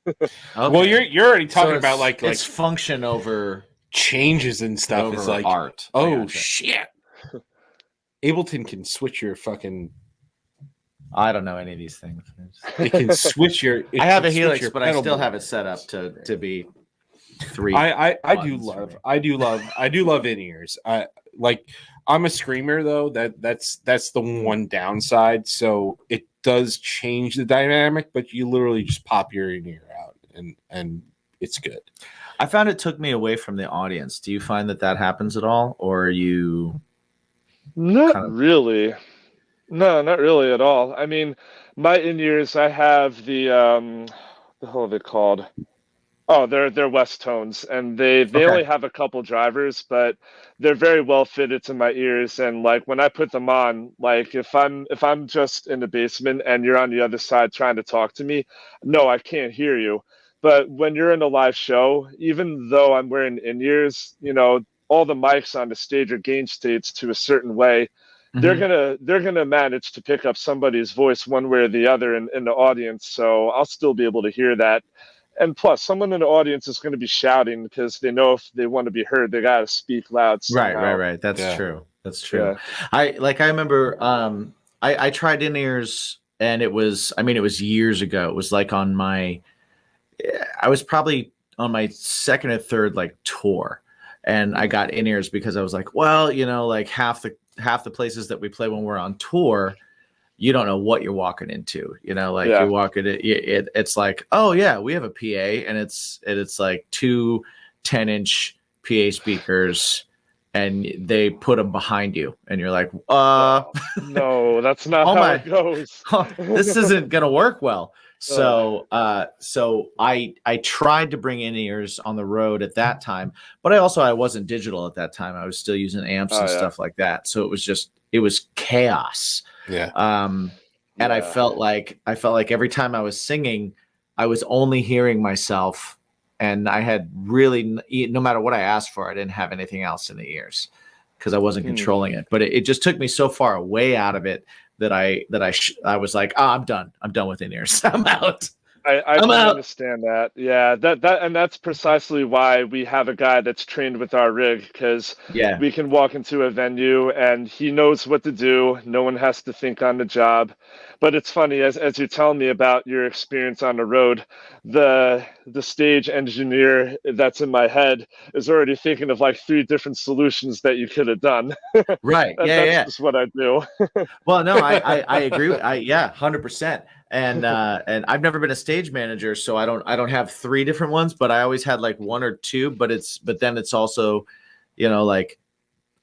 Well, you're already talking about like
function over
changes and stuff.
Over
it's like
art.
Oh shit! Ableton can switch your fucking.
I don't know any of these things.
It can switch your.
I have a Helix, but I still have it set up to be 3.
I do love in-ears. I'm a screamer though. That's the one downside. So it does change the dynamic, but you literally just pop your in-ear out and it's good.
I found it took me away from the audience. Do you find that happens at all, or are you?
Not really. No, not really at all. I mean, my in-ears, I have the hell are they called? Oh, they're West Tones, and they
Okay.
only have a couple drivers, but they're very well fitted to my ears. And like when I put them on, like if I'm just in the basement and you're on the other side trying to talk to me, no, I can't hear you. But when you're in a live show, even though I'm wearing in-ears, all the mics on the stage are gain states to a certain way. They're gonna manage to pick up somebody's voice one way or the other in the audience, so I'll still be able to hear that. And plus, someone in the audience is going to be shouting because they know if they want to be heard, they got to speak loud somehow.
Right. That's true. That's true.
Yeah.
I remember I tried in-ears, and it was years ago. It was like I was probably on my second or third like tour, and I got in-ears because I was like, well, like half the places that we play when we're on tour, you don't know what you're walking into, like you walk it's like, oh yeah, we have a PA, and it's like two 10-inch PA speakers, and they put them behind you, and you're like,
no, that's not how it goes.
This isn't gonna work well. So I tried to bring in-ears on the road at that time, but I wasn't digital at that time. I was still using amps and stuff like that. So it was chaos.
Yeah.
And I felt like every time I was singing, I was only hearing myself, and I had really, no matter what I asked for, I didn't have anything else in the ears because I wasn't controlling it. But it just took me so far away out of it that I was like, I'm done with in-ears. I'm out.
I can understand that. Yeah, and that's precisely why we have a guy that's trained with our rig, because we can walk into a venue and he knows what to do. No one has to think on the job. But it's funny, as you're telling me about your experience on the road, the stage engineer that's in my head is already thinking of like 3 different solutions that you could have done.
Right.
That's just what I do.
Well, no, I agree. 100%. And I've never been a stage manager, so I don't have 3 different ones, but I always had like 1 or 2. But then it's also, like,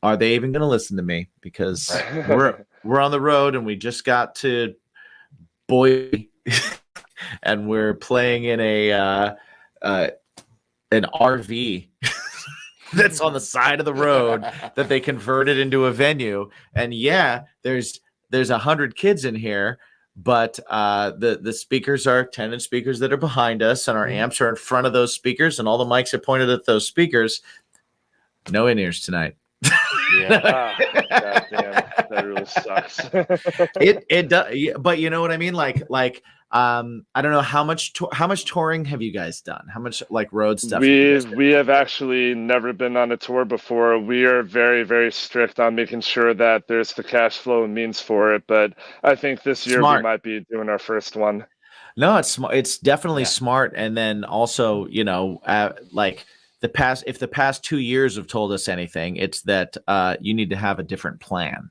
are they even going to listen to me? Because we're on the road, and we just got to Boise, and we're playing in an RV that's on the side of the road that they converted into a venue. And there's 100 kids in here. But the speakers are 10-inch speakers that are behind us, and our amps are in front of those speakers, and all the mics are pointed at those speakers. No in-ears tonight.
Yeah. God damn, that really sucks.
It does, but you know what I mean? Like I don't know how much touring have you guys done? How much like road stuff?
We have actually never been on a tour before. We are very, very strict on making sure that there's the cash flow and means for it. But I think this year we might be doing our first one.
No, it's definitely smart. And then also, like if the past 2 years have told us anything, it's that you need to have a different plan.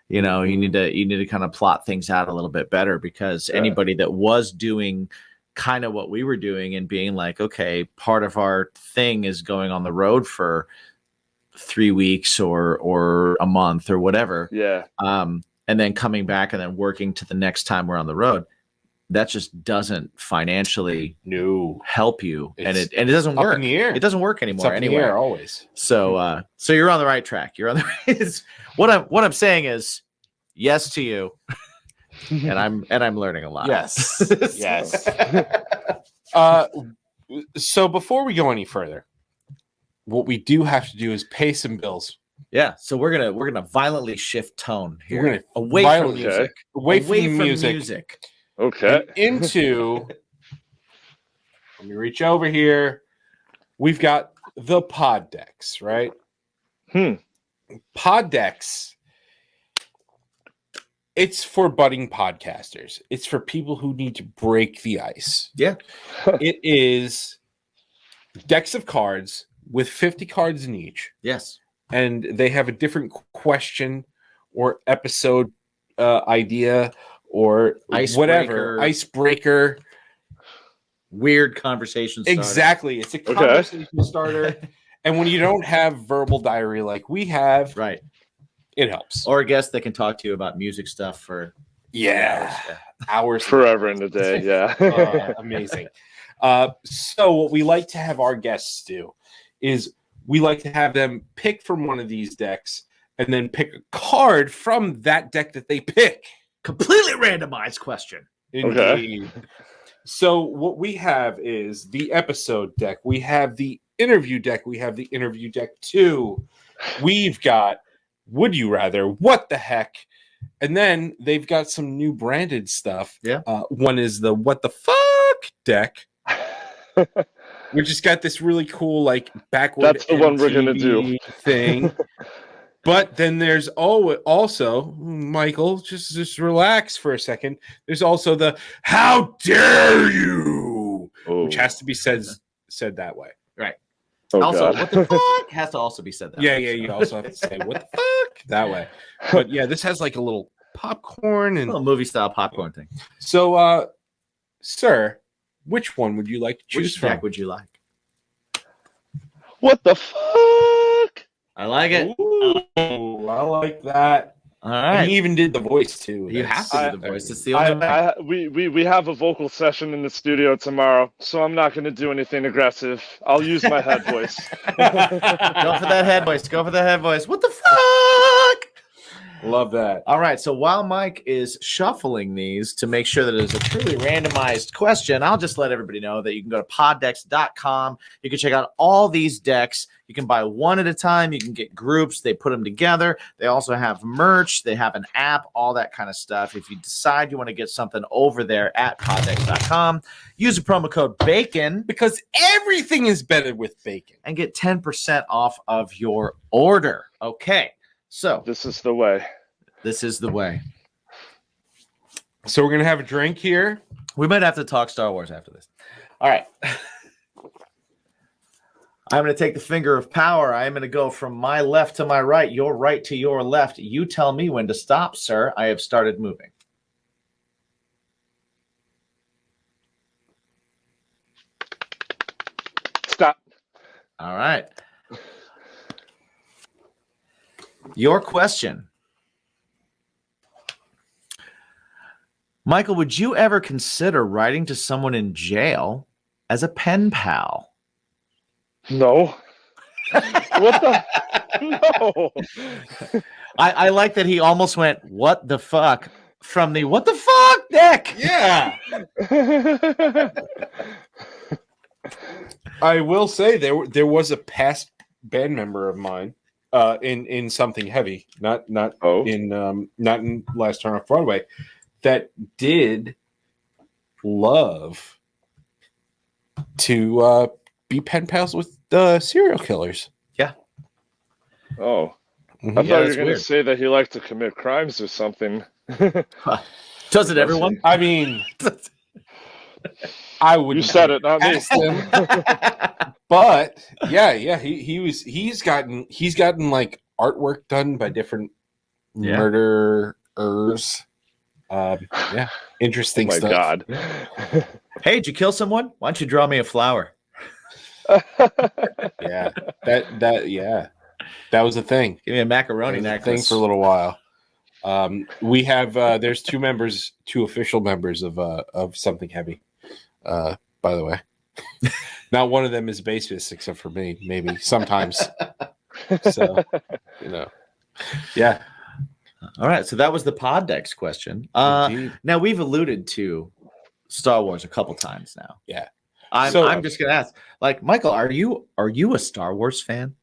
You need to kind of plot things out a little bit better, because anybody that was doing kind of what we were doing and being like, okay, part of our thing is going on the road for 3 weeks or a month or whatever.
Yeah.
And then coming back and then working to the next time we're on the road. That just doesn't financially help you, and it doesn't work.
In the air.
It doesn't work anymore anywhere.
Always.
So you're on the right track. You're on the right. What I'm saying is yes to you, and I'm learning a lot.
Yes, yes. So before we go any further, what we do have to do is pay some bills.
Yeah. So we're gonna violently shift tone here.
We're gonna
away from music.
Away from music.
Okay.
And into, let me reach over here. We've got the pod decks, right? Pod decks. It's for budding podcasters. It's for people who need to break the ice.
Yeah.
It is decks of cards with 50 cards in each.
Yes.
And they have a different question or episode idea or icebreaker,
weird conversation starter.
Exactly. It's a conversation starter. And when you don't have verbal diary like we have,
right,
it helps.
Or a guest that can talk to you about music stuff for hours.
hours.
Forever in the day, yeah.
Amazing. So what we like to have our guests do is we like to have them pick from one of these decks and then pick a card from that deck that they pick.
Completely randomized question.
Indeed. So what we have is the episode deck. We have the interview deck. We have the interview deck 2. We've got Would You Rather, What the Heck? And then they've got some new branded stuff.
Yeah.
One is the What the Fuck deck, which has got this really cool, like, backward
That's the one we're gonna
MTV
do.
thing. But then there's also, Michael, just relax for a second. There's also the How Dare You, which has to be said that way.
Right.
Oh,
also,
God.
what the fuck has to also be said that
Yeah,
way.
yeah, you also have to say what the fuck that way. But yeah, this has like a little popcorn
A
and
little movie style popcorn thing.
so sir, which one would you like to choose
Which
from?
deck would you like?
What the fuck?
I like it.
Ooh, I like that.
All
And
right.
he even did the voice too.
You have to
I-
do the voice. It's the only way.
We have a vocal session in the studio tomorrow, so I'm not going to do anything aggressive. I'll use my head voice.
Go for that head voice. Go for the head voice. What the fuck?
Love that.
All right. So while Mike is shuffling these to make sure that it's a truly randomized question, I'll just let everybody know that you can go to poddex.com. You can check out all these decks. You can buy one at a time. You can get groups. They put them together. They also have merch. They have an app, all that kind of stuff. If you decide you want to get something over there at poddex.com, use the promo code BACON
Because everything is better with bacon.
and get 10% off of your order. Okay. So
This is the way.
this is the way.
So we're gonna have a drink here.
We might have to talk Star Wars after this. All right. I'm going to take the finger of power. I'm going to go from my left to my right, your right to your left. You tell me when to stop, sir. I have started moving.
Stop.
All right. Your question. Michael, would you ever consider writing to someone in jail as a pen pal?
No. What the? No.
I like that he almost went, what the fuck, from the what the fuck deck.
Yeah. I will say there was a past band member of mine in something heavy, not in Last Turn Off Broadway, that did love to be pen pals with serial killers.
Yeah.
Oh.
Mhm.
I thought you were
that's
going
weird.
to say that he liked to commit crimes or something.
Does it everyone?
I mean, I would.
You said it, not me.
But yeah, he's gotten like artwork done by different
Yeah.
murderers. Yeah, interesting
Oh my
stuff.
God.
Hey, did you kill someone? Why don't you draw me a flower?
Yeah, that was a thing.
Give me a macaroni
It was a
necklace.
thing for a little while. We have there's two official members of Something Heavy. By the way, not one of them is bassist except for me. Maybe sometimes. So yeah.
All right, so that was the Poddex question.
Indeed.
Now we've alluded to Star Wars a couple times now.
Yeah.
I'm just gonna ask, like, Michael, are you a Star Wars fan?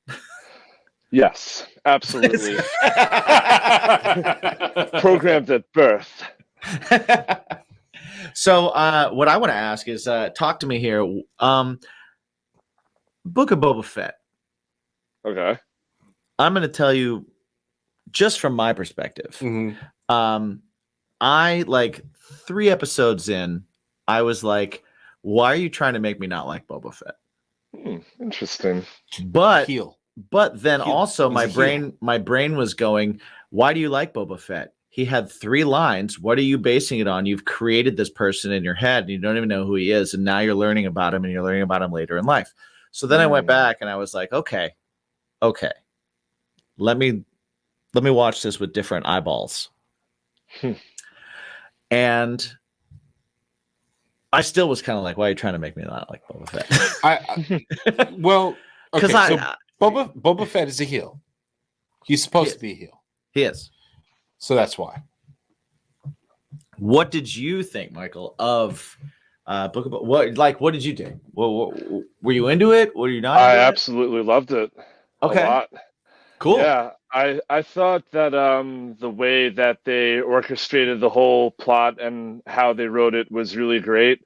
Yes, absolutely. Programmed at birth.
So what I want to ask is talk to me here. Book of Boba Fett.
Okay.
I'm going to tell you just from my perspective.
Mhm.
I like 3 episodes in, I was like, why are you trying to make me not like Boba Fett?
Interesting.
But
Heel.
then
Heel.
also
He's
my
a heel.
brain was going, why do you like Boba Fett? He had 3 lines. What are you basing it on? You've created this person in your head and you don't even know who he is. And now you're learning about him and you're learning about him later in life. So then I went back and I was like, okay. Let me watch this with different eyeballs. And
I still was kind of like, why are you trying to make me not like Boba Fett?
Well, okay,
'Cause
so Boba Fett is a heel. He's supposed to be a heel.
He is.
So that's why.
What did you think, Michael, of Book of what did you do? What, were you into it? Were you not?
I
into
absolutely loved it.
Okay.
A lot.
Cool.
Yeah, I thought that the way that they orchestrated the whole plot and how they wrote it was really great.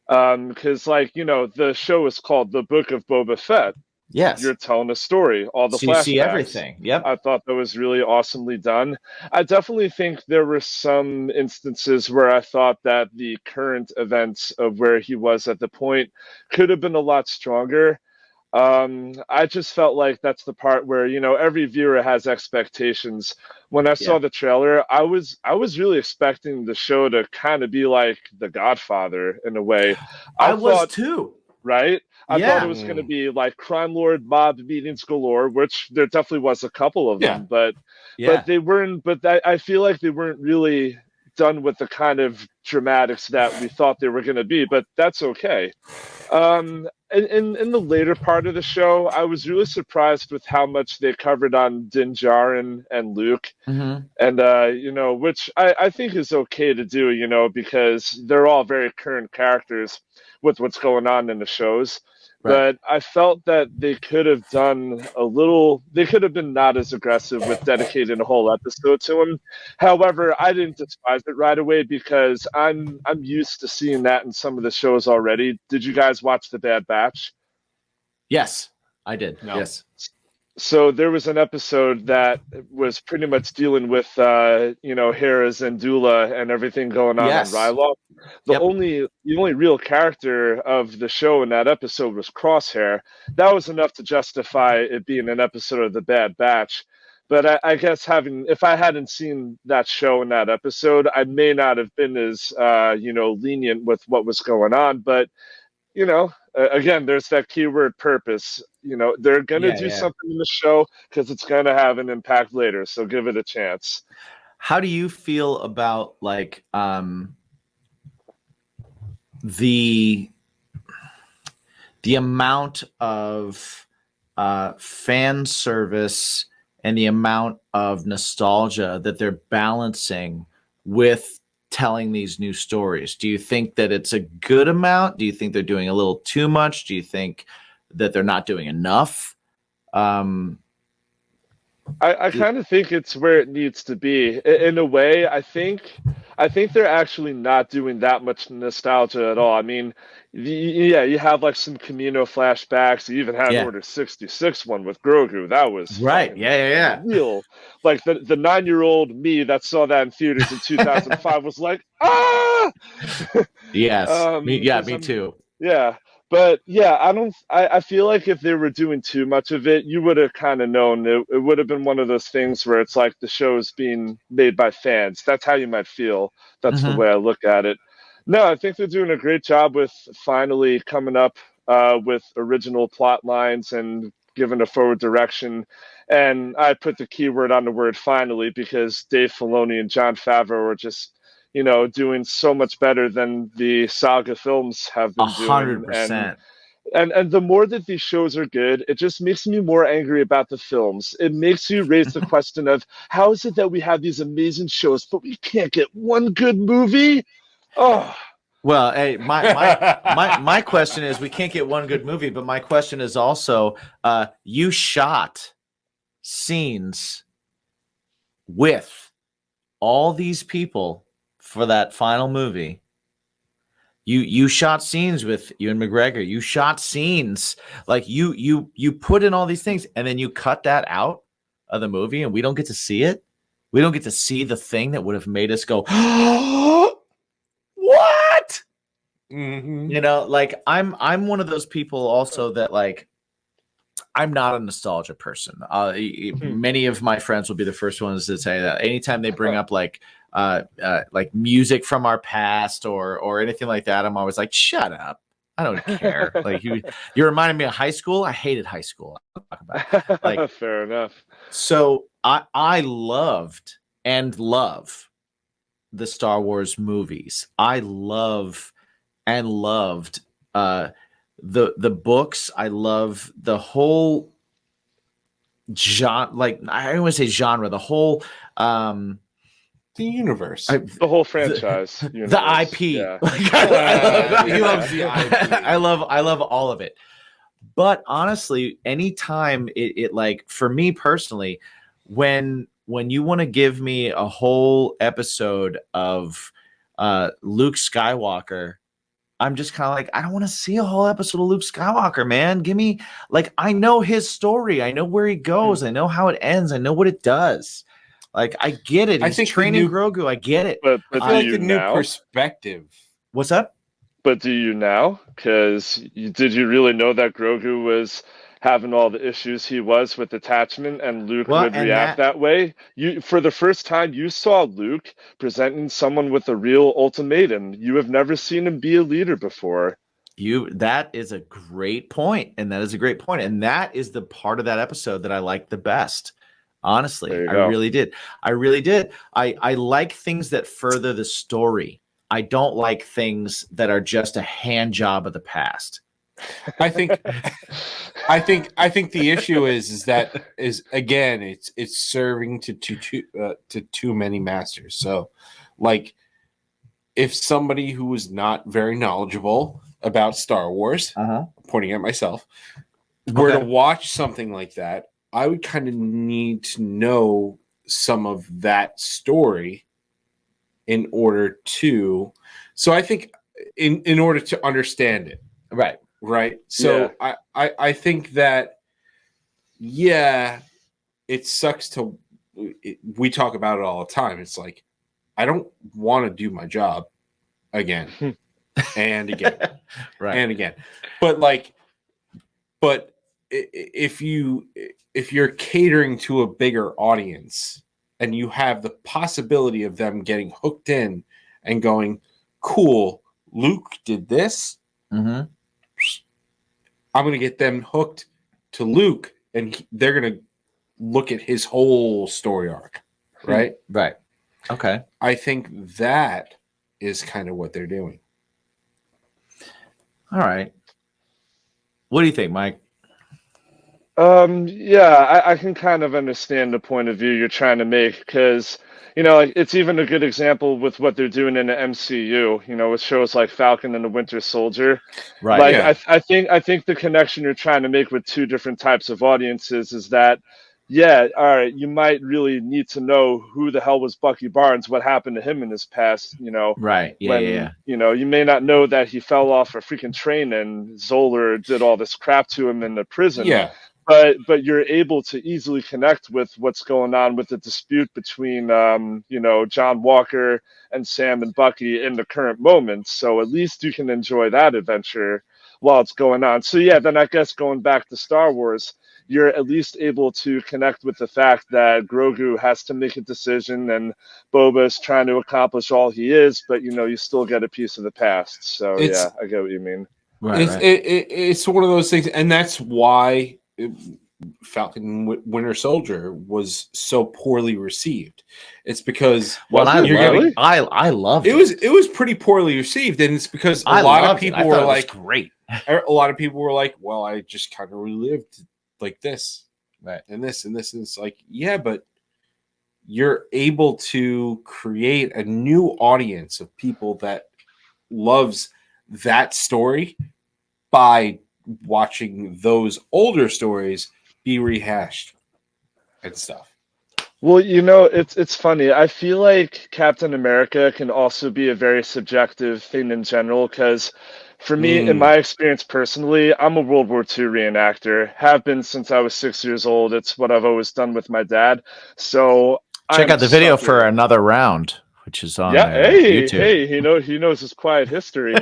Because the show is called The Book of Boba Fett.
Yes.
You're telling a story, all the
So you
flashbacks.
see everything. Yep.
I thought that was really awesomely done. I definitely think there were some instances where I thought that the current events of where he was at the point could have been a lot stronger. I just felt like that's the part where every viewer has expectations. When I saw the trailer, I was really expecting the show to kind of be like The Godfather in a way.
I was too.
Right? I thought it was going to be like crime lord mob meetings galore, which there definitely was a couple of them, but they weren't. But I feel like they weren't really done with the kind of dramatics that we thought they were going to be. But that's okay. In the later part of the show, I was really surprised with how much they covered on Din Djarin and Luke, and which I think is okay to do, because they're all very current characters with what's going on in the shows. Right. But I felt that they could have done they could have been not as aggressive with dedicating a whole episode to him. However, I didn't despise it right away because I'm used to seeing that in some of the shows already. Did you guys watch The Bad Batch?
Yes, I did.
No.
Yes.
So there was an episode that was pretty much dealing with, Hera Syndulla and everything going on in Ryloth. The only real character of the show in that episode was Crosshair. That was enough to justify it being an episode of The Bad Batch. But I guess if I hadn't seen that show in that episode, I may not have been as, lenient with what was going on. But, again, there's that keyword purpose. They're going to do something in the show because it's going to have an impact later. So give it a chance.
How do you feel about the amount of fan service and the amount of nostalgia that they're balancing with telling these new stories? Do you think that it's a good amount? Do you think they're doing a little too much? Do you think that they're not doing enough?
I kind of think it's where it needs to be. In a way, I think they're actually not doing that much nostalgia at all. I mean, you have like some Camino flashbacks. You even had Order 66 one with Grogu. That was
right. Yeah.
Real. Like the 9-year-old me that saw that in theaters in 2005 was like, ah.
Yes. Me too.
Yeah. But I feel like if they were doing too much of it, you would have kind of known. It would have been one of those things where it's like the show's being made by fans. That's how you might feel. That's the way I look at it. No, I think they're doing a great job with finally coming up with original plot lines and giving a forward direction. And I put the keyword on the word finally because Dave Filoni and Jon Favreau are just doing so much better than the saga films have been
100%.
And the more that these shows are good, it just makes me more angry about the films. It makes you raise the question of how is it that we have these amazing shows, but we can't get one good movie? Oh.
Well, hey, my question is, we can't get one good movie, but my question is also, you shot scenes with all these people for that final movie. You shot scenes with Ewan McGregor. You shot scenes like you put in all these things, and then you cut that out of the movie, and we don't get to see it. We don't get to see the thing that would have made us go, what?
Mm-hmm.
I'm one of those people also that I'm not a nostalgia person. Many of my friends will be the first ones to say that anytime they bring up like music from our past or anything like that, I'm always like, shut up. I don't care. You reminded me of high school. I hated high school. Talk about it.
Fair enough.
So I loved and love the Star Wars movies. I love and loved the books. I love the whole genre. Like, I don't want to say genre. The whole
the universe,
the whole franchise,
the IP.
Yeah.
Like,
he loves the IP.
I love all of it. But honestly, anytime it like, for me personally, when you want to give me a whole episode of Luke Skywalker, I'm just kind of like, I don't want to see a whole episode of Luke Skywalker, man. Give me, like, I know his story. I know where he goes. I know how it ends. I know what it does. Like, I get it. He's training Grogu. I get it.
But
I feel like the new perspective.
What's up?
But do you now? Because did you really know that Grogu was having all the issues he was with attachment, and Luke would react that way? You, for the first time, you saw Luke presenting someone with a real ultimatum. You have never seen him be a leader before.
That is a great point, and that is a great point, and that is the part of that episode that I liked the best. Honestly, I really did. I like things that further the story. I don't like things that are just a hand job of the past.
I think the issue is that again, it's serving to too many masters. So, like, if somebody who is not very knowledgeable about Star Wars, pointing at myself, were to watch something like that, I would kind of need to know some of that story in order to. So I think in order to understand it, right. So yeah. I think that it sucks to. We talk about it all the time. It's like, I don't want to do my job again and again, and again. But if you're catering to a bigger audience and you have the possibility of them getting hooked in and going, cool, Luke did this. I'm going to get them hooked to Luke, and they're going to look at his whole story arc, right?
Right. Okay.
I think that is kind of what they're doing.
All right. What do you think, Mike?
I can kind of understand the point of view you're trying to make, because, it's even a good example with what they're doing in the MCU, with shows like Falcon and the Winter Soldier.
Right.
Like,
yeah.
I think the connection you're trying to make with two different types of audiences is that, all right, you might really need to know who the hell was Bucky Barnes, what happened to him in his past,
Right. Yeah.
You may not know that he fell off a freaking train and Zoller did all this crap to him in the prison.
Yeah.
But you're able to easily connect with what's going on with the dispute between John Walker and Sam and Bucky in the current moment. So at least you can enjoy that adventure while it's going on. So then I guess going back to Star Wars, you're at least able to connect with the fact that Grogu has to make a decision and Boba is trying to accomplish all he is, but you still get a piece of the past. So I get what you mean.
Right. It's one of those things, and that's why Falcon Winter Soldier was so poorly received. It's because
I loved it.
It was pretty poorly received, and it's because a lot of people were like, great. A lot of people were like, well, I just kind of relived like this,
right,
and this and this, and it's like, yeah, but you're able to create a new audience of people that loves that story by watching those older stories be rehashed and stuff.
Well, it's funny. I feel like Captain America can also be a very subjective thing in general, because for me, in my experience personally, I'm a World War II reenactor, have been since I was 6 years old. It's what I've always done with my dad. So
check out the video for Another Round, which is on YouTube.
Hey, he knows his quiet history.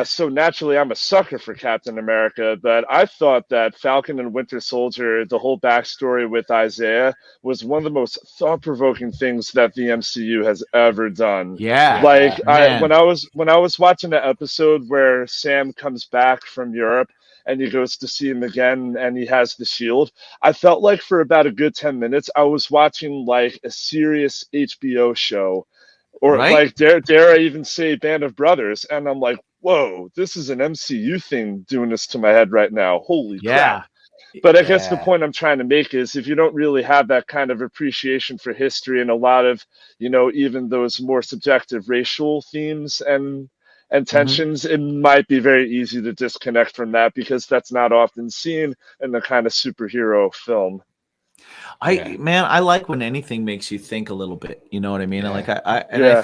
So naturally I'm a sucker for Captain America, but I thought that Falcon and Winter Soldier, the whole backstory with Isaiah, was one of the most thought-provoking things that the MCU has ever done.
Yeah.
Like when I was watching the episode where Sam comes back from Europe and he goes to see him again and he has the shield, I felt like for about a good 10 minutes I was watching like a serious HBO show. Or
Right?
like, dare I even say Band of Brothers? And I'm like, whoa, this is an MCU thing doing this to my head right now. Holy crap.
Yeah.
But I guess the
Yeah.
point I'm trying to make is if you don't really have that kind of appreciation for history and a lot of, even those more subjective racial themes and
Mhm.
tensions, it might be very easy to disconnect from that because that's not often seen in the kind of superhero film.
I like when anything makes you think a little bit. You know what I mean? And like
Yeah.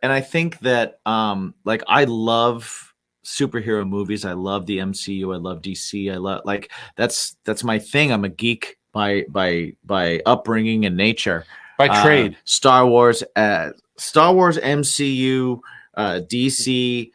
I think that like I love superhero movies. I love the MCU. I love DC. I love like that's my thing. I'm a geek by upbringing and nature.
By trade.
Star Wars, MCU, DC,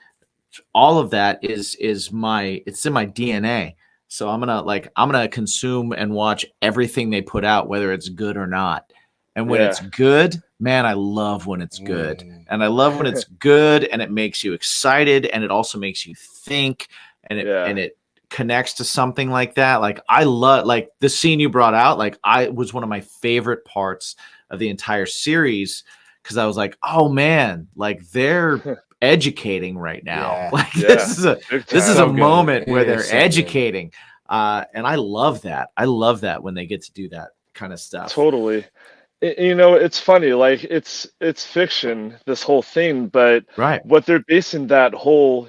all of that is it's in my DNA. So I'm gonna consume and watch everything they put out, whether it's good or not. And when it's good, man, I love when it's good. And I love when it's good and it makes you excited and it also makes you think and it connects to something like that. Like I love like the scene you brought out, like I was one of my favorite parts of the entire series because I was like, oh man, like they're educating right now. Like this is a moment where they're educating. And I love that. I love that when they get to do that kind of stuff.
Totally. It's funny, like it's fiction, this whole thing, but
right.
What they're basing that whole,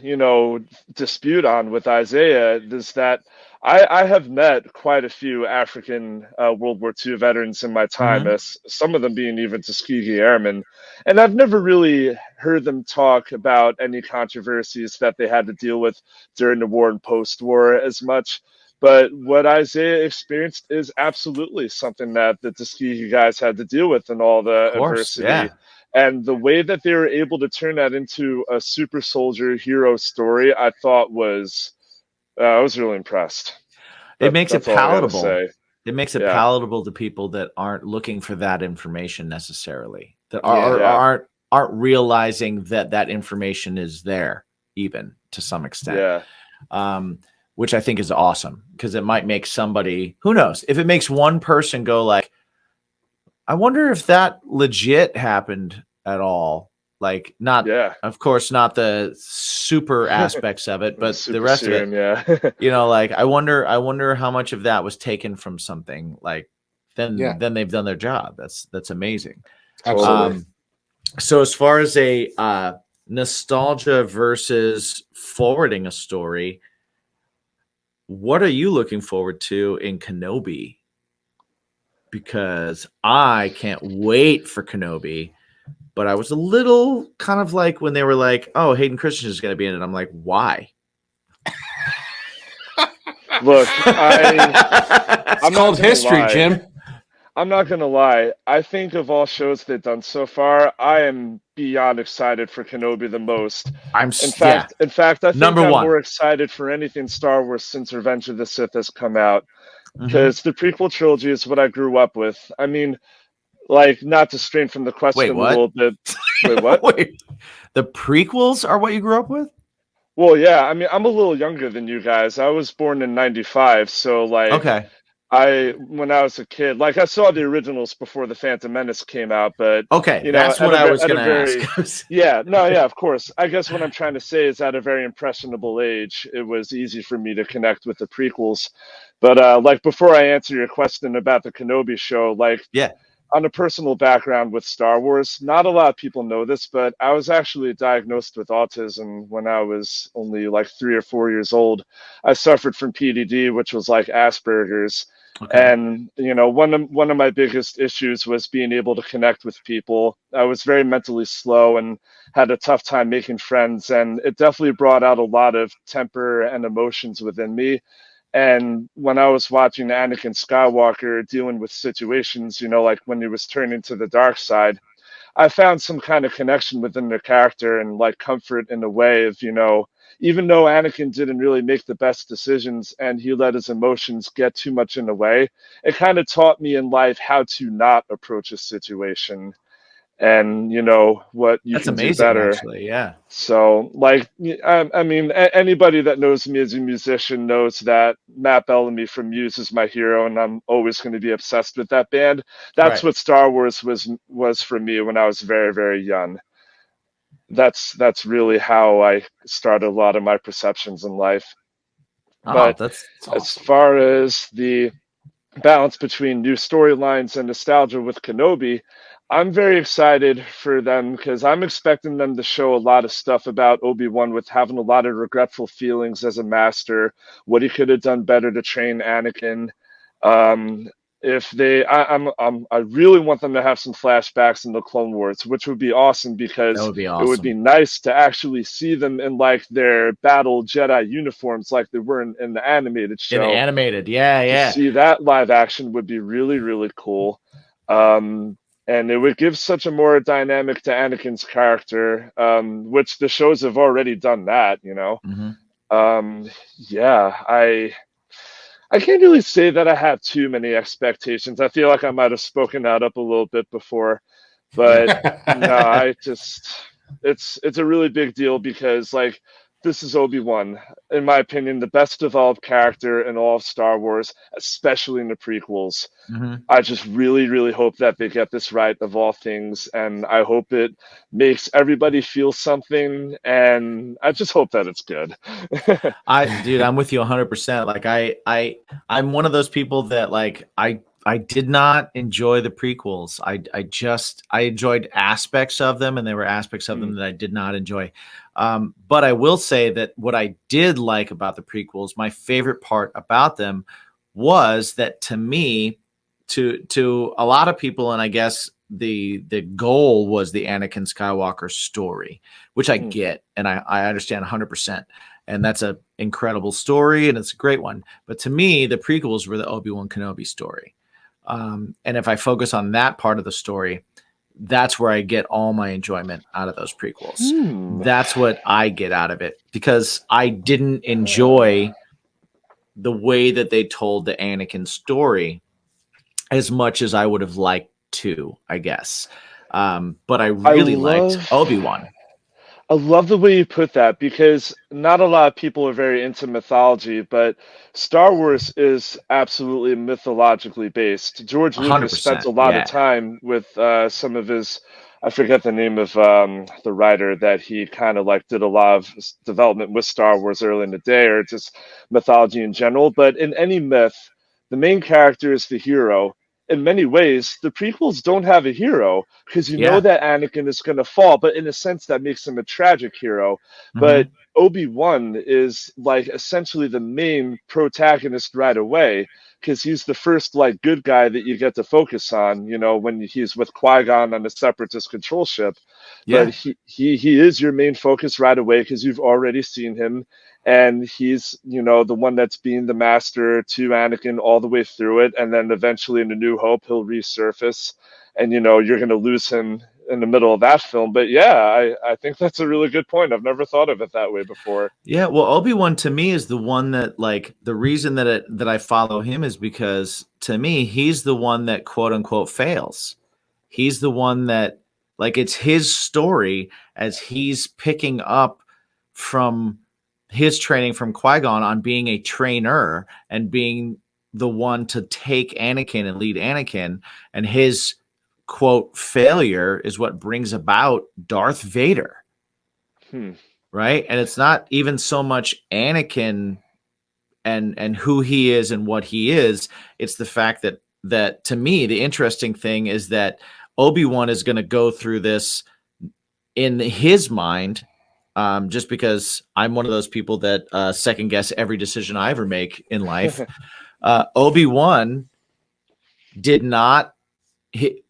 dispute on with Isaiah is that I have met quite a few African World War II veterans in my time, as some of them being even Tuskegee Airmen, and I've never really heard them talk about any controversies that they had to deal with during the war and post-war as much. But what Isaiah experienced is absolutely something that the Tuskegee guys had to deal with and all the adversity.
Yeah.
And the way that they were able to turn that into a super soldier hero story, I thought was, I was really impressed.
It makes it palatable.
It
makes it palatable to people that aren't looking for that information necessarily, that aren't realizing that information is there, even to some extent. Which I think is awesome because it might make somebody, who knows, if it makes one person go like, I wonder if that legit happened at all. Like of course, not the super aspects of it, but the rest of it, like I wonder how much of that was taken from something like, then they've done their job. That's amazing.
Absolutely.
So as far as a nostalgia versus forwarding a story, what are you looking forward to in Kenobi? Because I can't wait for Kenobi, but I was a little kind of like when they were like, oh, Hayden Christensen is going to be in it. I'm like, why?
Look,
I'm called history, Jim.
I'm not going to lie. I think of all shows they've done so far, I am beyond excited for Kenobi the most. In fact, I think I'm more excited for anything Star Wars since Revenge of the Sith has come out. Because the prequel trilogy is what I grew up with. I mean, like, not to strain from the question a little bit. Wait, what?
The prequels are what you grew up with?
Well, yeah. I mean, I'm a little younger than you guys. I was born in 95, so like when I was a kid, like I saw the originals before the Phantom Menace came out, but
that's what I was going to ask.
Of course. I guess what I'm trying to say is at a very impressionable age, it was easy for me to connect with the prequels. But like before I answer your question about the Kenobi show, like on a personal background with Star Wars, not a lot of people know this, but I was actually diagnosed with autism when I was only like 3 or 4 years old. I suffered from PDD, which was like Asperger's. And one of my biggest issues was being able to connect with people. I was very mentally slow and had a tough time making friends, and it definitely brought out a lot of temper and emotions within me. And when I was watching Anakin Skywalker dealing with situations, like when he was turning to the dark side, I found some kind of connection within the character and like comfort in a way of, even though Anakin didn't really make the best decisions and he let his emotions get too much in the way, it kind of taught me in life how to not approach a situation. and you know what you
That's
can do
amazing,
better.
actually. Yeah.
So, like, I mean, anybody that knows me as a musician knows that Matt Bellamy from Muse is my hero, and I'm always going to be obsessed with that band. That's
Right.
what Star Wars was for me when I was very, very young. That's really how I started a lot of my perceptions in life.
Oh,
But
that's
as
awesome.
far as the balance between new storylines and nostalgia with Kenobi, I'm very excited for them because I'm expecting them to show a lot of stuff about Obi-Wan with having a lot of regretful feelings as a master, what he could have done better to train Anakin. Um, if they, I really want them to have some flashbacks in the Clone Wars, which would be awesome
That
because
would be
it would be
awesome.
nice to actually see them in like their battle Jedi uniforms, like they were in the animated
In the
show.
animated, yeah,
To
yeah.
see that live action would be really, really cool. Um, and it would give such a more dynamic to Anakin's character, which the shows have already done that, you know.
Hmm.
Yeah, I can't really say that I have too many expectations. I feel like I might have spoken that up a little bit before, but no, I just it's a really big deal because like this is Obi-Wan, in my opinion, the best developed character in all of Star Wars, especially in the prequels.
Hmm.
I just really, really hope that they get this right of all things, and I hope it makes everybody feel something, and I just hope that it's good.
Dude, I'm with you 100%. Like I'm one of those people that like I did not enjoy the prequels. I enjoyed aspects of them, and there were aspects of them that I did not enjoy. But I will say that what I did like about the prequels, my favorite part about them was that to me, to a lot of people, and I guess the goal was the Anakin Skywalker story, which I get and I understand 100%. And that's an incredible story, and it's a great one. But to me, the prequels were the Obi-Wan Kenobi story. And if I focus on that part of the story, that's where I get all my enjoyment out of those prequels. That's what I get out of it because I didn't enjoy the way that they told the Anakin story as much as I would have liked to, I guess. But I really liked Obi-Wan.
I love the way you put that because not a lot of people are very into mythology, but Star Wars is absolutely mythologically based. George Lucas spent
100%.
a lot of
Yeah.
time with some of his, I forget the name of the writer that he kind of like did a lot of development with Star Wars early in the day or just mythology in general. But in any myth, the main character is the hero. In many ways, the prequels don't have a hero because you know
Yeah.
that Anakin is going to fall, but in a sense that makes him a tragic hero. But Obi-Wan is like essentially the main protagonist right away because he's the first like good guy that you get to focus on, you know, when he's with Qui-Gon on the Separatist control ship.
Yeah.
But he is your main focus right away because you've already seen him, and he's, you know, the one that's being the master to Anakin all the way through it, and then eventually in A New Hope he'll resurface, and you know you're going to lose him in the middle of that film. But yeah, I think that's a really good point. I've never thought of it that way before.
Yeah, well, Obi-Wan to me is the one that like the reason that I follow him is because to me he's the one that quote unquote fails. He's the one that like it's his story as he's picking up from his training from Qui-Gon on being a trainer and being the one to take Anakin and lead Anakin, and his quote failure is what brings about Darth Vader. Right? And it's not even so much Anakin and who he is and what he is. It's the fact that to me, the interesting thing is that Obi-Wan is going to go through this in his mind, just because I'm one of those people that second guess every decision I ever make in life. Obi-Wan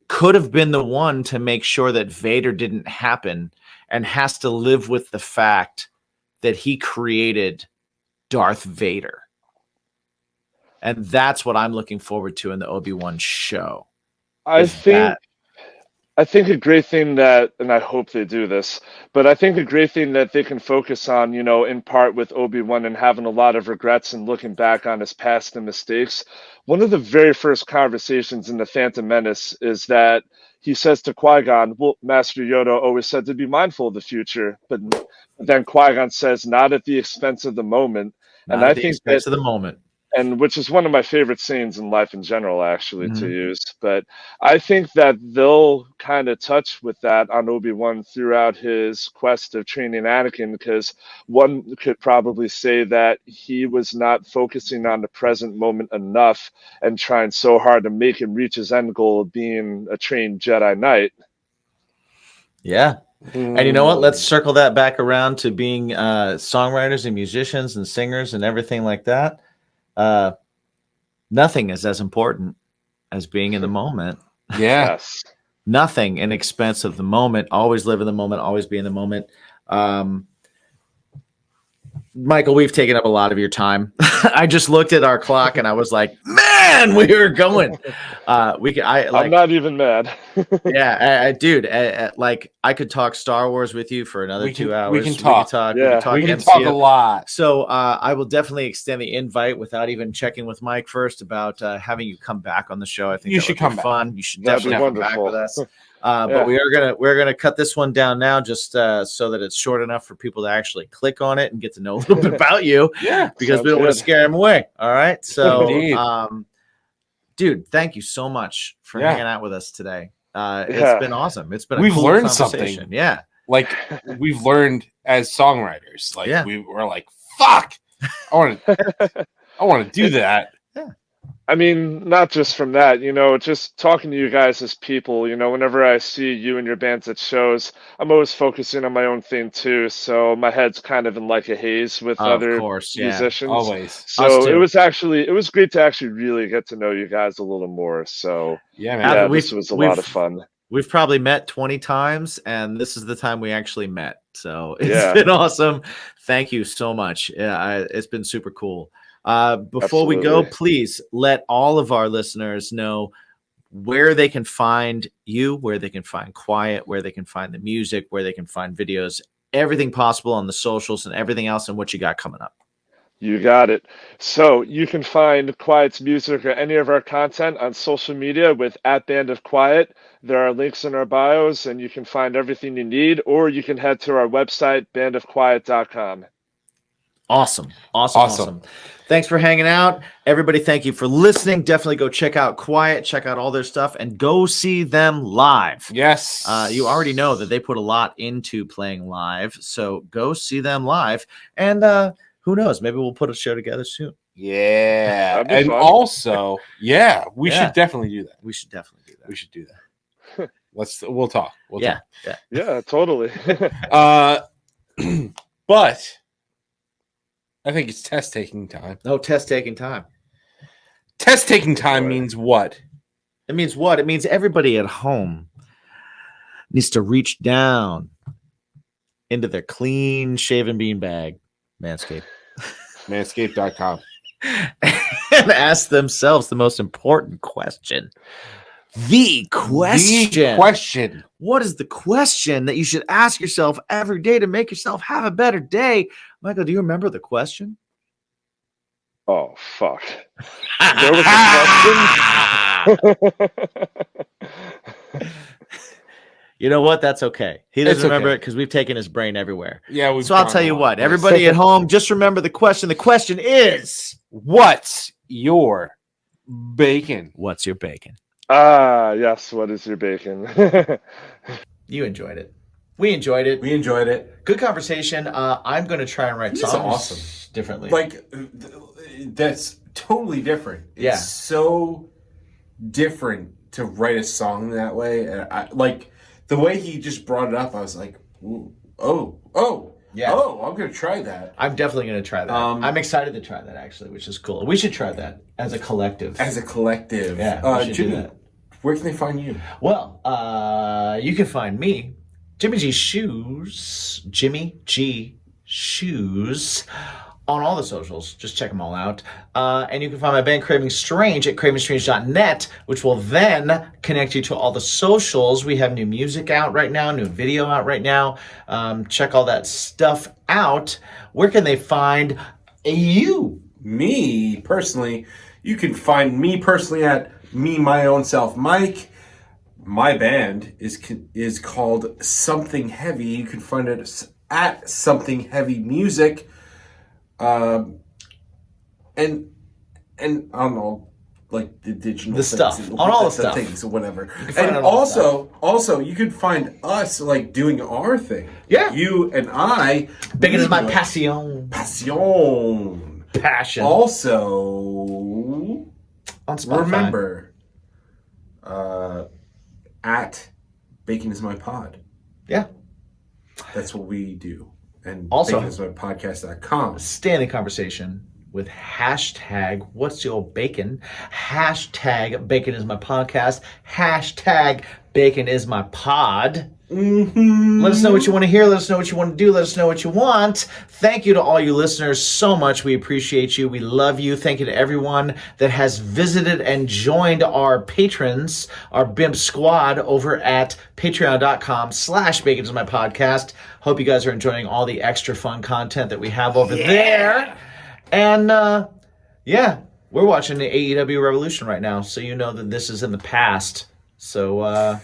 could have been the one to make sure that Vader didn't happen, and has to live with the fact that he created Darth Vader. And that's what I'm looking forward to in the Obi-Wan show.
I think I think a great thing that, and I hope they do this, but I think a great thing that they can focus on, in part with Obi-Wan and having a lot of regrets and looking back on his past and mistakes. One of the very first conversations in The Phantom Menace is that he says to Qui-Gon, well, Master Yoda always said to be mindful of the future, but then Qui-Gon says, not at the expense of the moment.
Not at the expense of the moment.
And which is one of my favorite scenes in life in general, actually, to use. But I think that they'll kind of touch with that on Obi-Wan throughout his quest of training Anakin, because one could probably say that he was not focusing on the present moment enough and trying so hard to make him reach his end goal of being a trained Jedi Knight.
Yeah. And you know what? Let's circle that back around to being songwriters and musicians and singers and everything like that. Nothing is as important as being in the moment.
Yes.
Nothing in expense of the moment. Always live in the moment. Always be in the moment. Michael, we've taken up a lot of your time. I just looked at our clock and I was like, man, we were going. I'm
not even mad.
Yeah, dude, like I could talk Star Wars with you for another 2 hours.
We can talk.
We can
talk a lot.
So I will definitely extend the invite without even checking with Mike first about having you come back on the show. I think
you should come back.
Fun. You should
That'd
definitely come back with us. But we're gonna cut this one down now, just so that it's short enough for people to actually click on it and get to know a little bit about you.
Yeah,
because we don't want to scare them away. All right, so dude, thank you so much for hanging out with us today. It's been awesome. It's been
we've
cool
learned something.
Yeah,
like we've learned as songwriters. Like we were like, fuck, I want to do that.
I mean, not just from that, just talking to you guys as people, whenever I see you and your bands at shows, I'm always focusing on my own thing too. So my head's kind of in like a haze with other musicians.
Always.
So it was great to actually really get to know you guys a little more. So
man,
this was a lot of fun.
We've probably met 20 times, and this is the time we actually met. So it's been awesome. Thank you so much. Yeah, it's been super cool. Before we go, please let all of our listeners know where they can find you, where they can find Quiet, where they can find the music, where they can find videos, everything possible on the socials and everything else and what you got coming up.
You got it. So you can find Quiet's music or any of our content on social media with @BandOfQuiet. There are links in our bios and you can find everything you need, or you can head to our website, bandofquiet.com.
Awesome. Thanks for hanging out. Everybody, thank you for listening. Definitely go check out Quiet, check out all their stuff, and go see them live.
Yes.
You already know that they put a lot into playing live, so go see them live. And who knows, maybe we'll put a show together soon.
Yeah. And fun. Also, we should definitely do that.
We should definitely do that.
We should do that. We'll talk. We'll talk.
Yeah, totally.
But I think it's test taking time.
Oh, test taking time.
Test taking time means what?
It means what? It means everybody at home needs to reach down into their clean shaven beanbag, Manscaped.
Manscaped.com.
And ask themselves the most important question. The question. What is the question that you should ask yourself every day to make yourself have a better day? Michael, do you remember the question?
Oh, fuck. There was a question.
You know what? That's okay. He doesn't remember it because we've taken his brain everywhere.
Yeah.
So I'll tell you what. Everybody at home, just remember the question. The question is,
what's your bacon?
What's your bacon?
Yes. What is your bacon?
You enjoyed it. We enjoyed it. Good conversation. I'm going to try and write songs differently.
Like, that's totally different. It's so different to write a song that way. And like, the way he just brought it up, I was like, ooh, I'm going to try that.
I'm definitely going to try that. I'm excited to try that, actually, which is cool. We should try that as a collective.
Yeah. Jimmy, where can they find you?
Well, you can find me, Jimmy G Shoes,
on all the socials. Just check them all out. And you can find my band Craving Strange at cravingstrange.net, which will then connect you to all the socials. We have new music out right now, new video out right now. Check all that stuff out. Where can they find you?
Me, personally, you can find me personally at Me My Own Self Mike. My band is called Something Heavy. You can find it at Something Heavy Music. And on all like the digital
the stuff
things,
on all the stuff
things or whatever. And also you can find us like doing our thing.
Yeah,
you and I.
Bacon is my passion. Passion.
Also,
on Spotify.
Remember, at Bacon is my pod.
Yeah,
that's what we do. And
also,
baconismypodcast.com.
Stay in the conversation with hashtag what's your bacon, hashtag bacon is my podcast, hashtag bacon is my pod. Let us know what you want to hear. Let us know what you want to do. Let us know what you want. Thank you to all you listeners so much. We appreciate you. We love you. Thank you to everyone that has visited and joined our patrons, our BIMP squad over at patreon.com/bacon is my podcast. Hope you guys are enjoying all the extra fun content that we have over there. And we're watching the AEW Revolution right now, so you know that this is in the past. So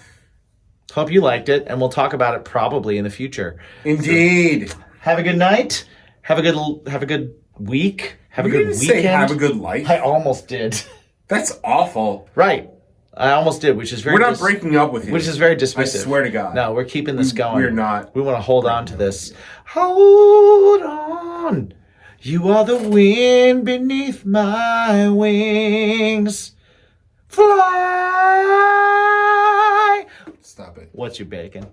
hope you liked it, and we'll talk about it probably in the future.
Indeed.
So, have a good night. Have a good week. Have a good weekend.
Say have a good life.
I almost did.
That's awful.
Right. I almost did, which is very.
We're not breaking up with you.
Which is very dismissive.
I swear to God.
No, we're keeping this going.
We're not.
We want to hold on to this. Hold on. You are the wind beneath my wings. Fly.
Stop it.
What's your bacon?